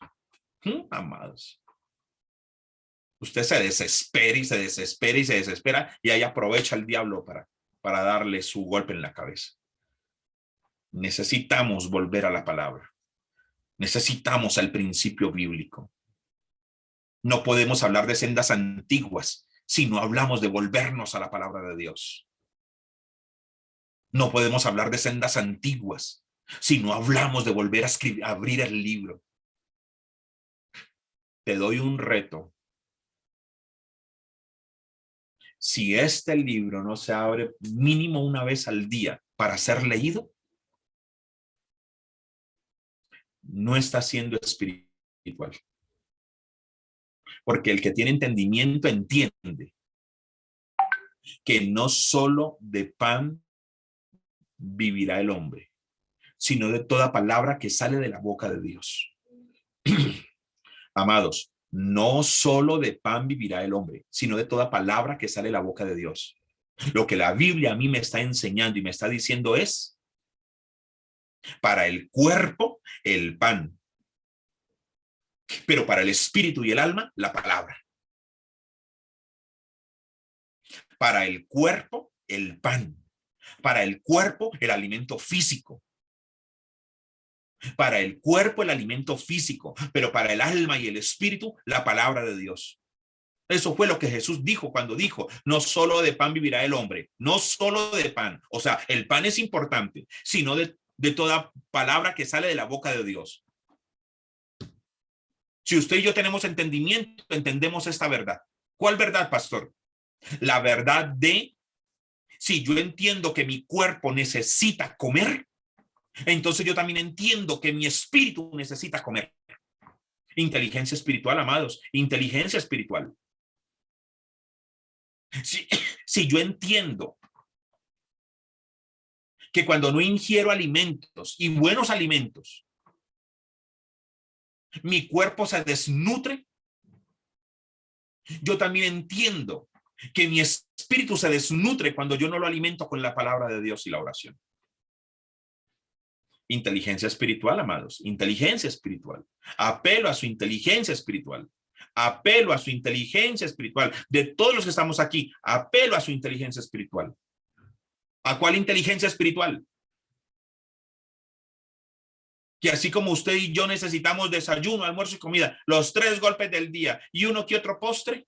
amados, usted se desespera y se desespera y se desespera y ahí aprovecha el diablo para darle su golpe en la cabeza. Necesitamos volver a la palabra. Necesitamos al principio bíblico. No podemos hablar de sendas antiguas si no hablamos de volvernos a la palabra de Dios. No podemos hablar de sendas antiguas si no hablamos de volver a escribir, a abrir el libro. Te doy un reto. Si este libro no se abre mínimo una vez al día para ser leído, no está siendo espiritual. Porque el que tiene entendimiento entiende que no solo de pan vivirá el hombre, sino de toda palabra que sale de la boca de Dios. Amados, no solo de pan vivirá el hombre, sino de toda palabra que sale de la boca de Dios. Lo que la Biblia a mí me está enseñando y me está diciendo es, para el cuerpo, el pan, pero para el espíritu y el alma, la palabra. Para el cuerpo, el pan. Para el cuerpo, el alimento físico. Para el cuerpo, el alimento físico, pero para el alma y el espíritu, la palabra de Dios. Eso fue lo que Jesús dijo cuando dijo, no solo de pan vivirá el hombre, no solo de pan. O sea, el pan es importante, sino de toda palabra que sale de la boca de Dios. Si usted y yo tenemos entendimiento, entendemos esta verdad. ¿Cuál verdad, pastor? La verdad de, si yo entiendo que mi cuerpo necesita comer, entonces yo también entiendo que mi espíritu necesita comer. Inteligencia espiritual, amados, inteligencia espiritual. Si yo entiendo que cuando no ingiero alimentos y buenos alimentos, mi cuerpo se desnutre, yo también entiendo que mi espíritu se desnutre cuando yo no lo alimento con la palabra de Dios y la oración. Inteligencia espiritual, amados, inteligencia espiritual. Apelo a su inteligencia espiritual. Apelo a su inteligencia espiritual. De todos los que estamos aquí, apelo a su inteligencia espiritual. ¿A cuál inteligencia espiritual? Que así como usted y yo necesitamos desayuno, almuerzo y comida, los 3 golpes del día y uno que otro postre,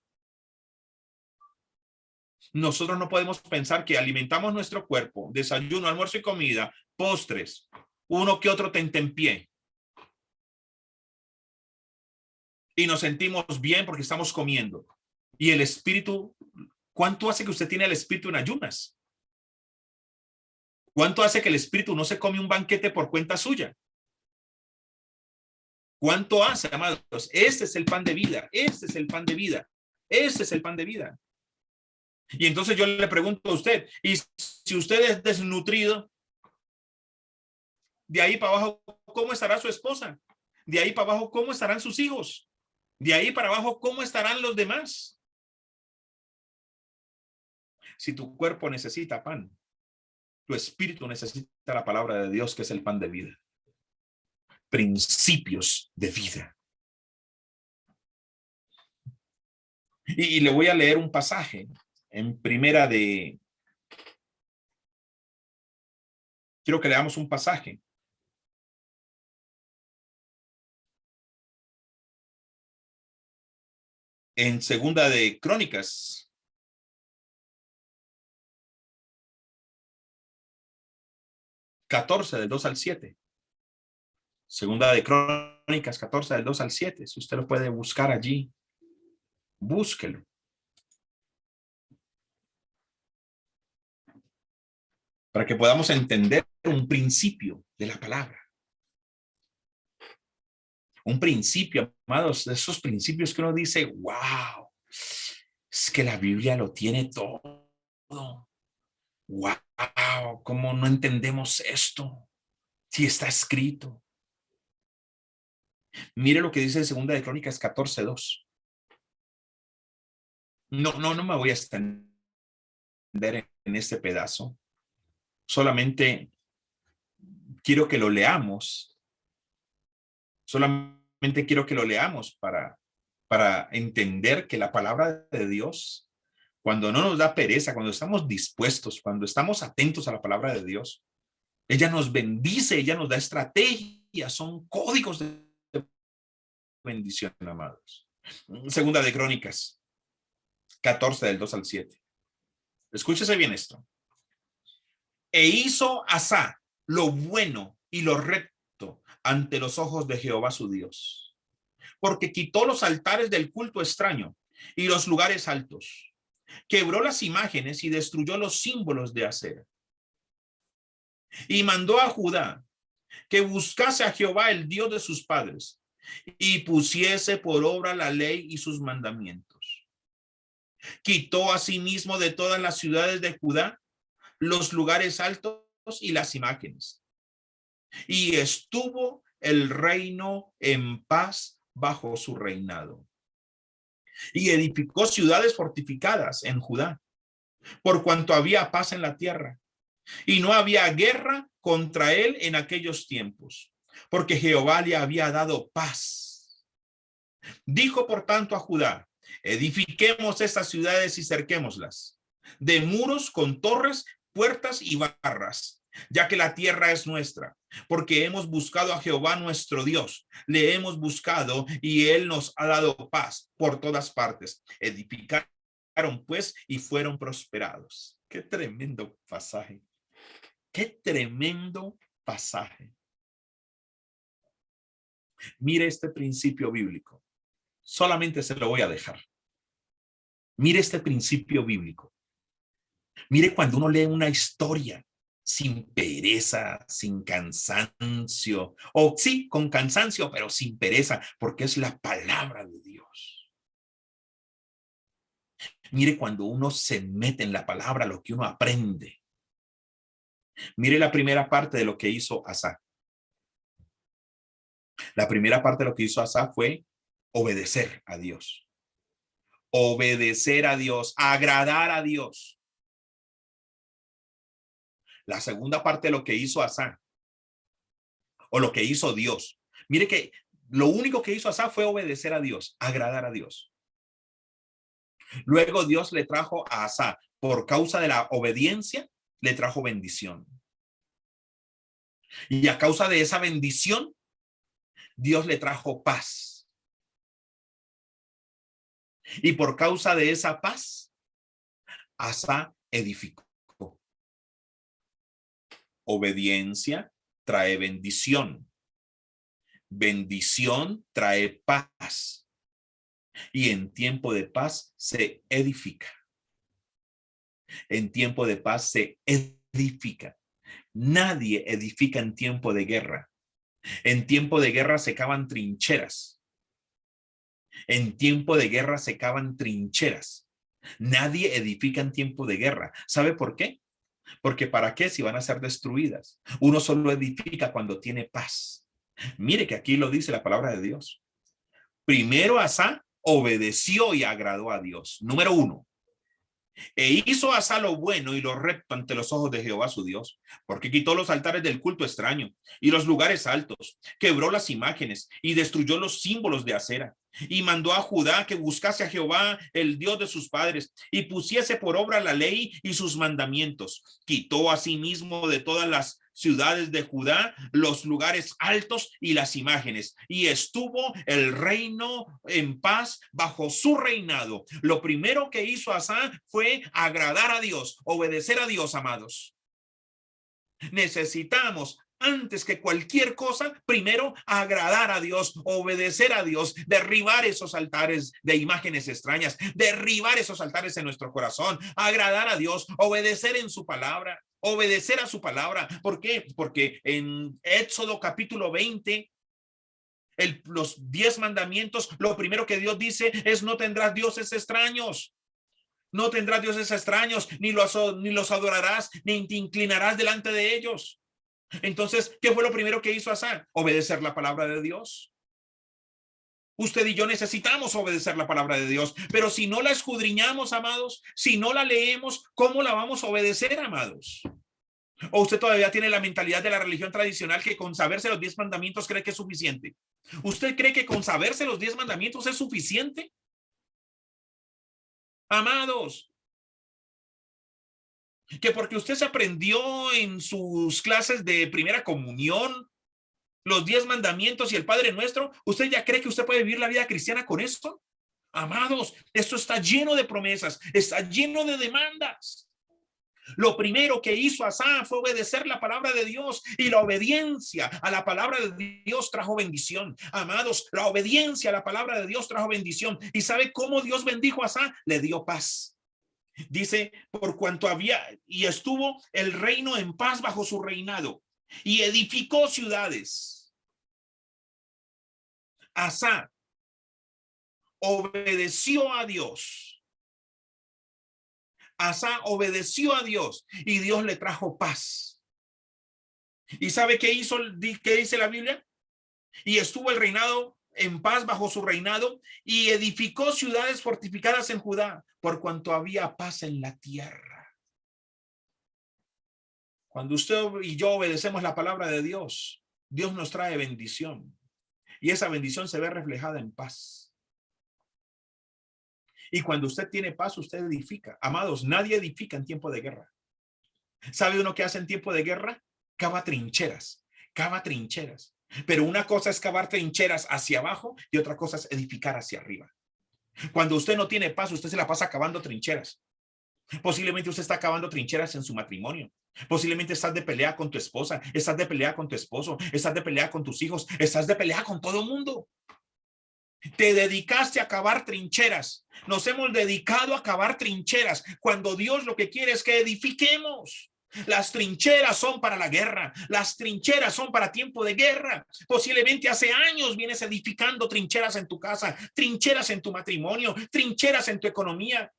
nosotros no podemos pensar que alimentamos nuestro cuerpo, desayuno, almuerzo y comida, postres, uno que otro tentempié, y nos sentimos bien porque estamos comiendo. Y el espíritu, ¿cuánto hace que usted tiene el espíritu en ayunas? ¿Cuánto hace que el espíritu no se come un banquete por cuenta suya? ¿Cuánto hace, amados? Este es el pan de vida, este es el pan de vida, este es el pan de vida. Y entonces yo le pregunto a usted, y si usted es desnutrido, de ahí para abajo, ¿cómo estará su esposa? De ahí para abajo, ¿cómo estarán sus hijos? De ahí para abajo, ¿cómo estarán los demás? Si tu cuerpo necesita pan, tu espíritu necesita la palabra de Dios, que es el pan de vida. Principios de vida. Y le voy a leer un pasaje en primera de... Quiero que leamos un pasaje. En segunda de Crónicas. Del 2 al 7. Segunda de Crónicas 14, del 2 al 7. Si usted lo puede buscar allí, búsquelo. Para que podamos entender un principio de la palabra. Un principio, amados, de esos principios que uno dice, wow, es que la Biblia lo tiene todo. Wow, ¿cómo no entendemos esto? Si está escrito. Mire lo que dice Segunda de Crónicas 14:2. No me voy a extender en este pedazo. Solamente quiero que lo leamos. Solamente quiero que lo leamos para entender que la palabra de Dios, cuando no nos da pereza, cuando estamos dispuestos, cuando estamos atentos a la palabra de Dios, ella nos bendice, ella nos da estrategias, son códigos de bendición, amados. Segunda de Crónicas 14 del 2 al 7. Escúchese bien esto. E hizo Asa lo bueno y lo recto ante los ojos de Jehová su Dios, porque quitó los altares del culto extraño y los lugares altos, quebró las imágenes y destruyó los símbolos de acera, y mandó a Judá que buscase a Jehová, el Dios de sus padres, y pusiese por obra la ley y sus mandamientos. Quitó asimismo de todas las ciudades de Judá los lugares altos y las imágenes, y estuvo el reino en paz bajo su reinado. Y edificó ciudades fortificadas en Judá, por cuanto había paz en la tierra, y no había guerra contra él en aquellos tiempos, porque Jehová le había dado paz. Dijo por tanto a Judá: edifiquemos estas ciudades y cerquémoslas, de muros con torres, puertas y barras, ya que la tierra es nuestra, porque hemos buscado a Jehová nuestro Dios, le hemos buscado y él nos ha dado paz por todas partes. Edificaron pues y fueron prosperados. Qué tremendo pasaje. Qué tremendo pasaje. Mire este principio bíblico. Solamente se lo voy a dejar. Mire este principio bíblico. Mire cuando uno lee una historia sin pereza, sin cansancio, o sí, con cansancio, pero sin pereza, porque es la palabra de Dios. Mire cuando uno se mete en la palabra, lo que uno aprende. Mire la primera parte de lo que hizo Asa. La primera parte de lo que hizo Asa fue obedecer a Dios. Obedecer a Dios, agradar a Dios. La segunda parte de lo que hizo Asa, o lo que hizo Dios. Mire que lo único que hizo Asa fue obedecer a Dios, agradar a Dios. Luego Dios le trajo a Asa, por causa de la obediencia, le trajo bendición. Y a causa de esa bendición, Dios le trajo paz. Y por causa de esa paz, Asa edificó. Obediencia trae bendición. Bendición trae paz. Y en tiempo de paz se edifica. En tiempo de paz se edifica. Nadie edifica en tiempo de guerra. En tiempo de guerra se cavan trincheras. En tiempo de guerra se cavan trincheras. Nadie edifica en tiempo de guerra. ¿Sabe por qué? Porque ¿para qué si van a ser destruidas? Uno solo edifica cuando tiene paz. Mire que aquí lo dice la palabra de Dios. Primero Asa obedeció y agradó a Dios. Número 1. E hizo Asa lo bueno y lo recto ante los ojos de Jehová su Dios, porque quitó los altares del culto extraño y los lugares altos, quebró las imágenes y destruyó los símbolos de acera, y mandó a Judá que buscase a Jehová, el Dios de sus padres, y pusiese por obra la ley y sus mandamientos. Quitó asimismo de todas las ciudades de Judá los lugares altos y las imágenes, y estuvo el reino en paz bajo su reinado. Lo primero que hizo Asa fue agradar a Dios, obedecer a Dios, amados. Necesitamos, antes que cualquier cosa, primero agradar a Dios, obedecer a Dios, derribar esos altares de imágenes extrañas, derribar esos altares en nuestro corazón, agradar a Dios, obedecer en su palabra, obedecer a su palabra. ¿Por qué? Porque en Éxodo capítulo 20, los 10 mandamientos, lo primero que Dios dice es: no tendrás dioses extraños. No tendrás dioses extraños, ni los adorarás, ni te inclinarás delante de ellos. Entonces, ¿qué fue lo primero que hizo Asa? Obedecer la palabra de Dios. Usted y yo necesitamos obedecer la palabra de Dios, pero si no la escudriñamos, amados, si no la leemos, ¿cómo la vamos a obedecer, amados? ¿O usted todavía tiene la mentalidad de la religión tradicional que con saberse los 10 mandamientos cree que es suficiente? ¿Usted cree que con saberse los 10 mandamientos es suficiente? Amados, que porque usted se aprendió en sus clases de primera comunión los 10 mandamientos y el Padre Nuestro, ¿usted ya cree que usted puede vivir la vida cristiana con esto? Amados, esto está lleno de promesas, está lleno de demandas. Lo primero que hizo Asa fue obedecer la palabra de Dios, y la obediencia a la palabra de Dios trajo bendición. Amados, la obediencia a la palabra de Dios trajo bendición. ¿Y sabe cómo Dios bendijo a Asa? Le dio paz. Dice, por cuanto había y estuvo el reino en paz bajo su reinado, y edificó ciudades. Asa obedeció a Dios. Asa obedeció a Dios y Dios le trajo paz. ¿Y sabe qué hizo? ¿Qué dice la Biblia? Y estuvo el reinado en paz bajo su reinado, y edificó ciudades fortificadas en Judá, por cuanto había paz en la tierra. Cuando usted y yo obedecemos la palabra de Dios, Dios nos trae bendición, y esa bendición se ve reflejada en paz. Y cuando usted tiene paz, usted edifica. Amados, nadie edifica en tiempo de guerra. ¿Sabe uno qué hace en tiempo de guerra? Cava trincheras, cava trincheras. Pero una cosa es cavar trincheras hacia abajo y otra cosa es edificar hacia arriba. Cuando usted no tiene paz, usted se la pasa cavando trincheras. Posiblemente usted está cavando trincheras en su matrimonio. Posiblemente estás de pelea con tu esposa, estás de pelea con tu esposo, estás de pelea con tus hijos, estás de pelea con todo el mundo. Te dedicaste a cavar trincheras. Nos hemos dedicado a cavar trincheras cuando Dios lo que quiere es que edifiquemos. Las trincheras son para la guerra. Las trincheras son para tiempo de guerra. Posiblemente hace años vienes edificando trincheras en tu casa, trincheras en tu matrimonio, trincheras en tu economía.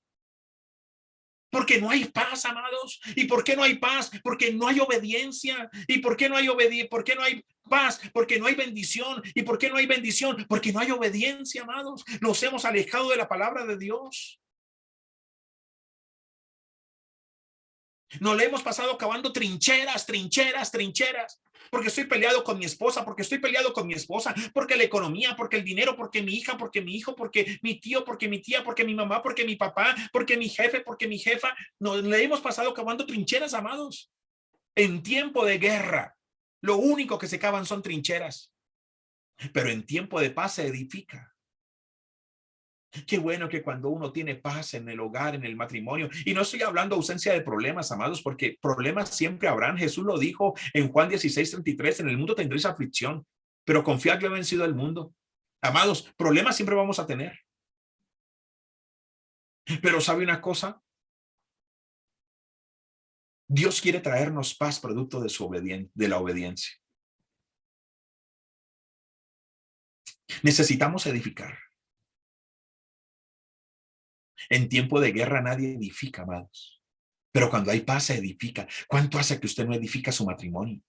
Porque no hay paz, amados. ¿Y por qué no hay paz? Porque no hay obediencia. ¿Y por qué no hay obediencia? ¿Por qué no hay paz? Porque no hay bendición. ¿Y por qué no hay bendición? Porque no hay obediencia, amados. Nos hemos alejado de la palabra de Dios. Nos le hemos pasado cavando trincheras, trincheras, trincheras. Porque estoy peleado con mi esposa, porque estoy peleado con mi esposa, porque la economía, porque el dinero, porque mi hija, porque mi hijo, porque mi tío, porque mi tía, porque mi mamá, porque mi papá, porque mi jefe, porque mi jefa. Nos le hemos pasado cavando trincheras, amados. En tiempo de guerra, lo único que se cavan son trincheras. Pero en tiempo de paz se edifica. Qué bueno que cuando uno tiene paz en el hogar, en el matrimonio, y no estoy hablando ausencia de problemas, amados, porque problemas siempre habrán. Jesús lo dijo en Juan 16:33, en el mundo tendréis aflicción, pero confiad, yo he vencido al mundo. Amados, problemas siempre vamos a tener. Pero ¿sabe una cosa? Dios quiere traernos paz producto de la obediencia. Necesitamos edificar. En tiempo de guerra nadie edifica, amados. Pero cuando hay paz se edifica. ¿Cuánto hace que usted no edifica su matrimonio?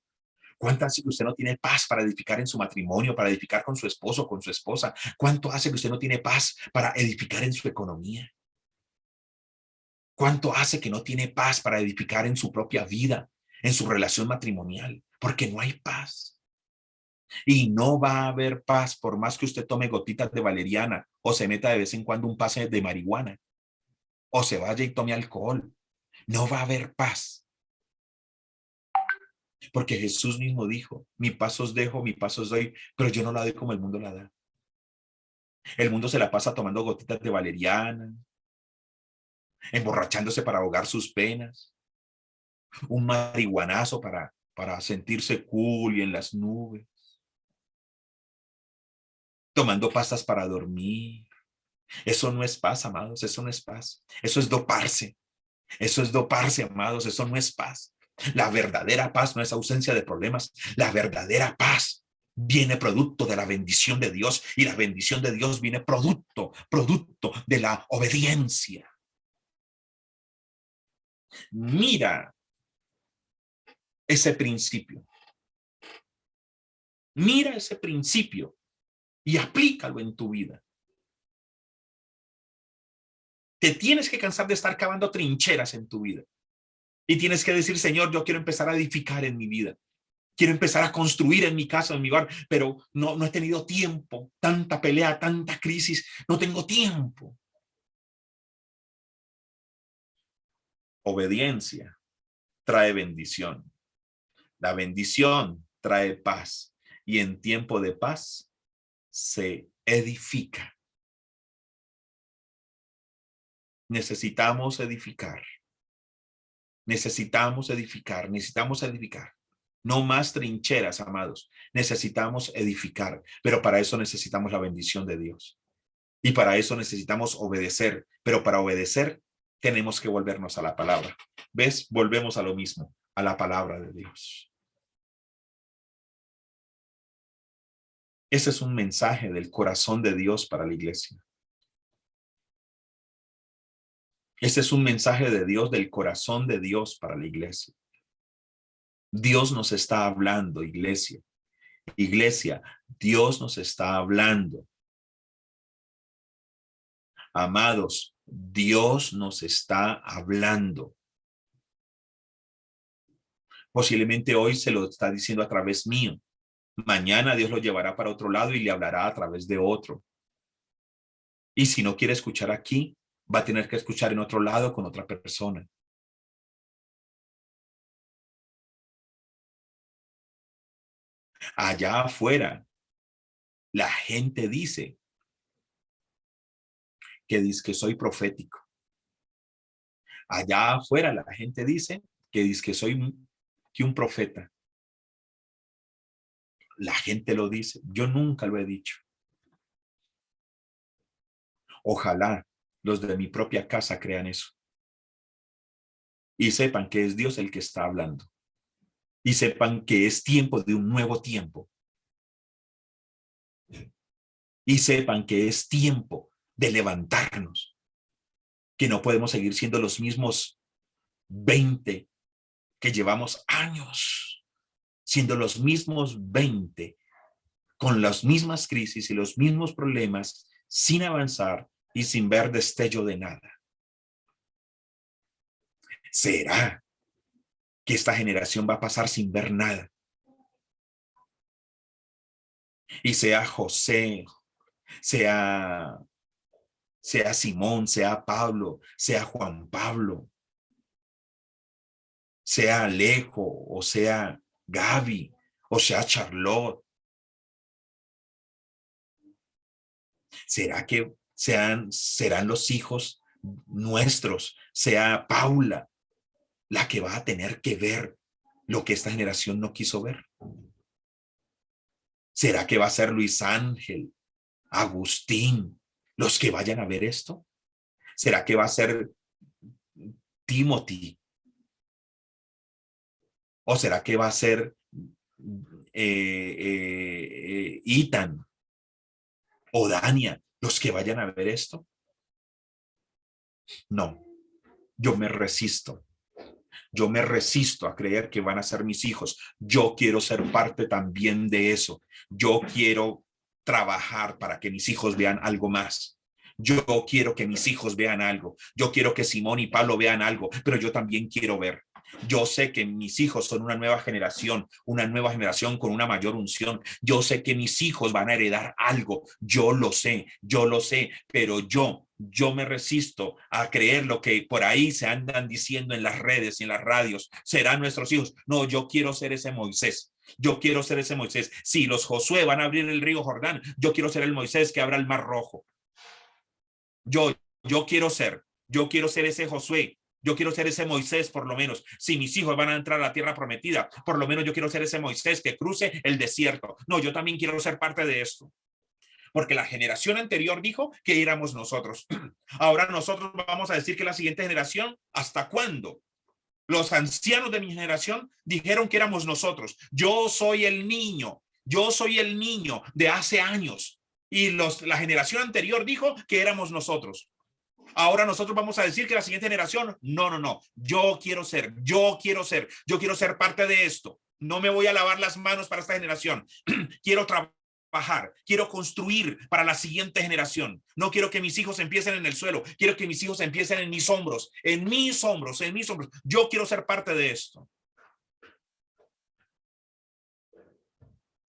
¿Cuánto hace que usted no tiene paz para edificar en su matrimonio, para edificar con su esposo, con su esposa? ¿Cuánto hace que usted no tiene paz para edificar en su economía? ¿Cuánto hace que no tiene paz para edificar en su propia vida, en su relación matrimonial? Porque no hay paz. Y no va a haber paz por más que usted tome gotitas de valeriana o se meta de vez en cuando un pase de marihuana o se vaya y tome alcohol. No va a haber paz. Porque Jesús mismo dijo, mi paz os dejo, mi paz os doy, pero yo no la doy como el mundo la da. El mundo se la pasa tomando gotitas de valeriana, emborrachándose para ahogar sus penas, un marihuanazo para sentirse cool y en las nubes, tomando pastas para dormir. Eso no es paz, amados, eso no es paz. Eso es doparse. Eso es doparse, amados, eso no es paz. La verdadera paz no es ausencia de problemas. La verdadera paz viene producto de la bendición de Dios, y la bendición de Dios viene producto de la obediencia. Mira ese principio. Mira ese principio y aplícalo en tu vida. Te tienes que cansar de estar cavando trincheras en tu vida. Y tienes que decir, Señor, yo quiero empezar a edificar en mi vida. Quiero empezar a construir en mi casa, en mi hogar, pero no he tenido tiempo. Tanta pelea, tanta crisis, no tengo tiempo. Obediencia trae bendición. La bendición trae paz. Y en tiempo de paz se edifica. Necesitamos edificar. Necesitamos edificar. Necesitamos edificar. No más trincheras, amados. Necesitamos edificar, pero para eso necesitamos la bendición de Dios. Y para eso necesitamos obedecer, pero para obedecer tenemos que volvernos a la palabra. ¿Ves? Volvemos a lo mismo, a la palabra de Dios. Ese es un mensaje del corazón de Dios para la iglesia. Ese es un mensaje de Dios, del corazón de Dios para la iglesia. Dios nos está hablando, iglesia. Iglesia, Dios nos está hablando. Amados, Dios nos está hablando. Posiblemente hoy se lo está diciendo a través mío. Mañana Dios lo llevará para otro lado y le hablará a través de otro. Y si no quiere escuchar aquí, va a tener que escuchar en otro lado con otra persona. Allá afuera, la gente dice que soy profético. Allá afuera la gente dice que soy un profeta. La gente lo dice. Yo nunca lo he dicho. Ojalá los de mi propia casa crean eso. Y sepan que es Dios el que está hablando. Y sepan que es tiempo de un nuevo tiempo. Y sepan que es tiempo de levantarnos. Que no podemos seguir siendo los mismos 20 que llevamos años. Siendo los mismos 20 con las mismas crisis y los mismos problemas, sin avanzar y sin ver destello de nada. ¿Será que esta generación va a pasar sin ver nada? Y sea José, sea Simón, sea Pablo, sea Juan Pablo, sea Alejo, o sea Gaby, o sea Charlotte. ¿Será que serán los hijos nuestros, sea Paula, la que va a tener que ver lo que esta generación no quiso ver? ¿Será que va a ser Luis Ángel, Agustín, los que vayan a ver esto? ¿Será que va a ser Timothy? ¿O será que va a ser Ethan o Dania los que vayan a ver esto? No, yo me resisto. Yo me resisto a creer que van a ser mis hijos. Yo quiero ser parte también de eso. Yo quiero trabajar para que mis hijos vean algo más. Yo quiero que mis hijos vean algo. Yo quiero que Simón y Pablo vean algo, pero yo también quiero ver. Yo sé que mis hijos son una nueva generación con una mayor unción. Yo sé que mis hijos van a heredar algo. Yo lo sé, pero yo me resisto a creer lo que por ahí se andan diciendo en las redes y en las radios. Serán nuestros hijos. No, yo quiero ser ese Moisés. Yo quiero ser ese Moisés. Si los Josué van a abrir el río Jordán, yo quiero ser el Moisés que abra el mar rojo. Yo quiero ser ese Josué. Yo quiero ser ese Moisés, por lo menos. Si mis hijos van a entrar a la tierra prometida, por lo menos yo quiero ser ese Moisés que cruce el desierto. No, yo también quiero ser parte de esto. Porque la generación anterior dijo que éramos nosotros. Ahora nosotros vamos a decir que la siguiente generación, ¿hasta cuándo? Los ancianos de mi generación dijeron que éramos nosotros. Yo soy el niño de hace años. Y la generación anterior dijo que éramos nosotros. Ahora nosotros vamos a decir que la siguiente generación, no, no, no, yo quiero ser parte de esto. No me voy a lavar las manos para esta generación. Quiero trabajar, quiero construir para la siguiente generación. No quiero que mis hijos empiecen en el suelo, quiero que mis hijos empiecen en mis hombros, en mis hombros, en mis hombros. Yo quiero ser parte de esto.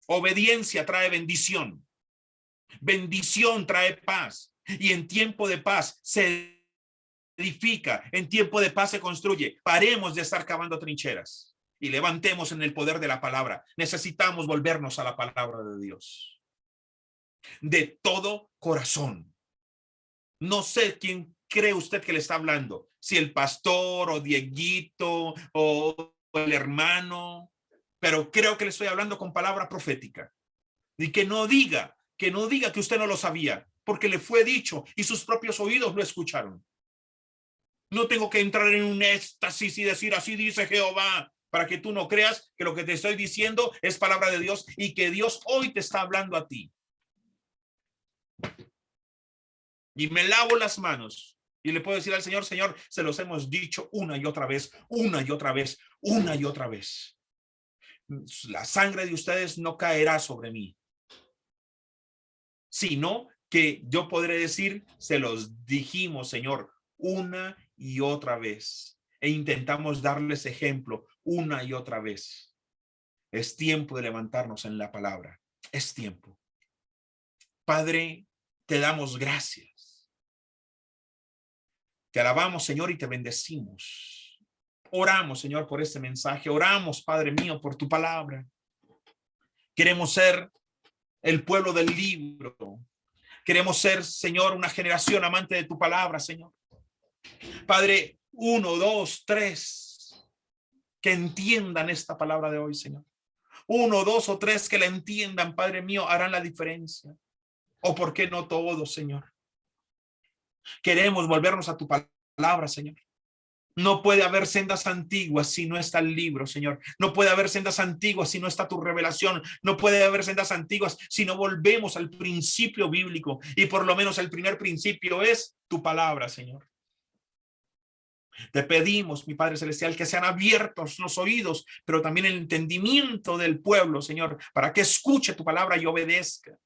Obediencia trae bendición. Bendición trae paz. Y en tiempo de paz se edifica, en tiempo de paz se construye. Paremos de estar cavando trincheras y levantemos en el poder de la palabra. Necesitamos volvernos a la palabra de Dios de todo corazón. No sé quién cree usted que le está hablando, si el pastor o Dieguito o el hermano, pero creo que le estoy hablando con palabra profética. Y que no diga que usted no lo sabía, porque le fue dicho y sus propios oídos lo escucharon. No tengo que entrar en un éxtasis y decir así dice Jehová, para que tú no creas que lo que te estoy diciendo es palabra de Dios y que Dios hoy te está hablando a ti. Y me lavo las manos y le puedo decir al Señor, Señor, se los hemos dicho una y otra vez, una y otra vez, una y otra vez. La sangre de ustedes no caerá sobre mí, sino que yo podré decir, se los dijimos, Señor, una y otra vez. E intentamos darles ejemplo una y otra vez. Es tiempo de levantarnos en la palabra. Es tiempo. Padre, te damos gracias. Te alabamos, Señor, y te bendecimos. Oramos, Señor, por este mensaje. Oramos, Padre mío, por tu palabra. Queremos ser el pueblo del libro. Queremos ser, Señor, una generación amante de tu palabra, Señor. Padre, 1, 2, 3, que entiendan esta palabra de hoy, Señor. 1, 2 o 3 que la entiendan, Padre mío, harán la diferencia. O por qué no todos, Señor. Queremos volvernos a tu palabra, Señor. No puede haber sendas antiguas si no está el libro, Señor. No puede haber sendas antiguas si no está tu revelación. No puede haber sendas antiguas si no volvemos al principio bíblico. Y por lo menos el primer principio es tu palabra, Señor. Te pedimos, mi Padre Celestial, que sean abiertos los oídos, pero también el entendimiento del pueblo, Señor, para que escuche tu palabra y obedezca.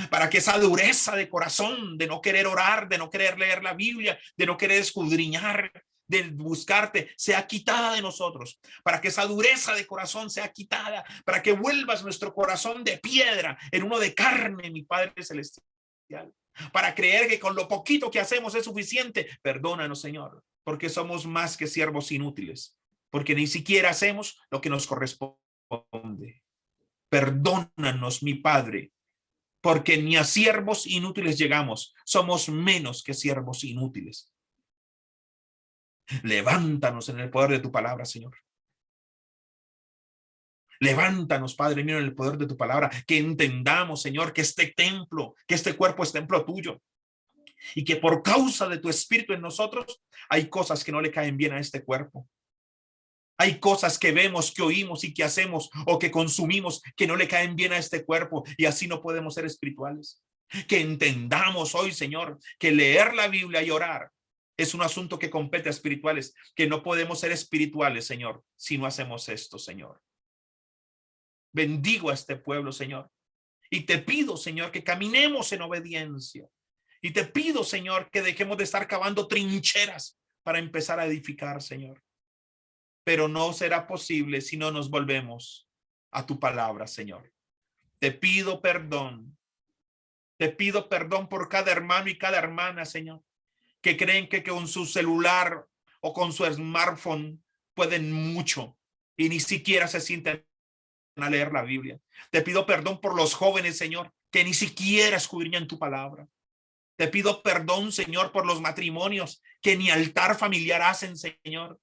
Para que esa dureza de corazón, de no querer orar, de no querer leer la Biblia, de no querer escudriñar, de buscarte, sea quitada de nosotros, para que esa dureza de corazón sea quitada, para que vuelvas nuestro corazón de piedra en uno de carne, mi Padre Celestial, para creer que con lo poquito que hacemos es suficiente. Perdónanos, Señor, porque somos más que siervos inútiles, porque ni siquiera hacemos lo que nos corresponde. Perdónanos, mi Padre, porque ni a siervos inútiles llegamos, somos menos que siervos inútiles. Levántanos en el poder de tu palabra, Señor. Levántanos, Padre mío, en el poder de tu palabra, que entendamos, Señor, que este templo, que este cuerpo es templo tuyo, y que por causa de tu espíritu en nosotros, hay cosas que no le caen bien a este cuerpo. Hay cosas que vemos, que oímos y que hacemos o que consumimos que no le caen bien a este cuerpo, y así no podemos ser espirituales. Que entendamos hoy, Señor, que leer la Biblia y orar es un asunto que compete a espirituales, que no podemos ser espirituales, Señor, si no hacemos esto, Señor. Bendigo a este pueblo, Señor, y te pido, Señor, que caminemos en obediencia. Y te pido, Señor, que dejemos de estar cavando trincheras para empezar a edificar, Señor. Pero no será posible si no nos volvemos a tu palabra, Señor. Te pido perdón. Te pido perdón por cada hermano y cada hermana, Señor, que creen que con su celular o con su smartphone pueden mucho y ni siquiera se sienten a leer la Biblia. Te pido perdón por los jóvenes, Señor, que ni siquiera escudriñan tu palabra. Te pido perdón, Señor, por los matrimonios que ni altar familiar hacen, Señor.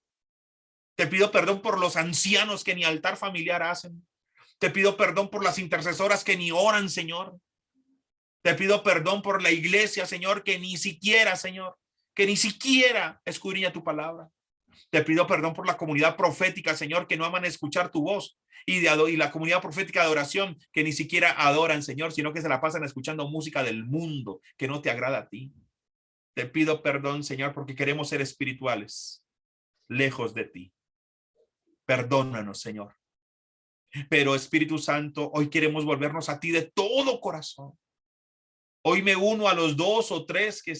Te pido perdón por los ancianos que ni altar familiar hacen. Te pido perdón por las intercesoras que ni oran, Señor. Te pido perdón por la iglesia, Señor, que ni siquiera, Señor, que ni siquiera escudriña tu palabra. Te pido perdón por la comunidad profética, Señor, que no aman escuchar tu voz, y la comunidad profética de adoración, que ni siquiera adoran, Señor, sino que se la pasan escuchando música del mundo que no te agrada a ti. Te pido perdón, Señor, porque queremos ser espirituales, lejos de ti. Perdónanos, Señor. Pero Espíritu Santo, hoy queremos volvernos a ti de todo corazón. Hoy me uno a los 2 o 3 que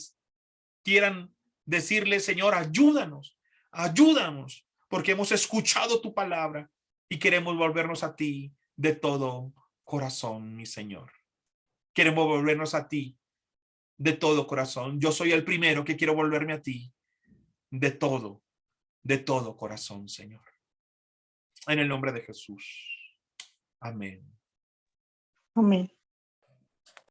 quieran decirle, Señor, ayúdanos, ayúdanos, porque hemos escuchado tu palabra y queremos volvernos a ti de todo corazón, mi Señor. Queremos volvernos a ti de todo corazón. Yo soy el primero que quiero volverme a ti de todo corazón, Señor. En el nombre de Jesús. Amén. Amén.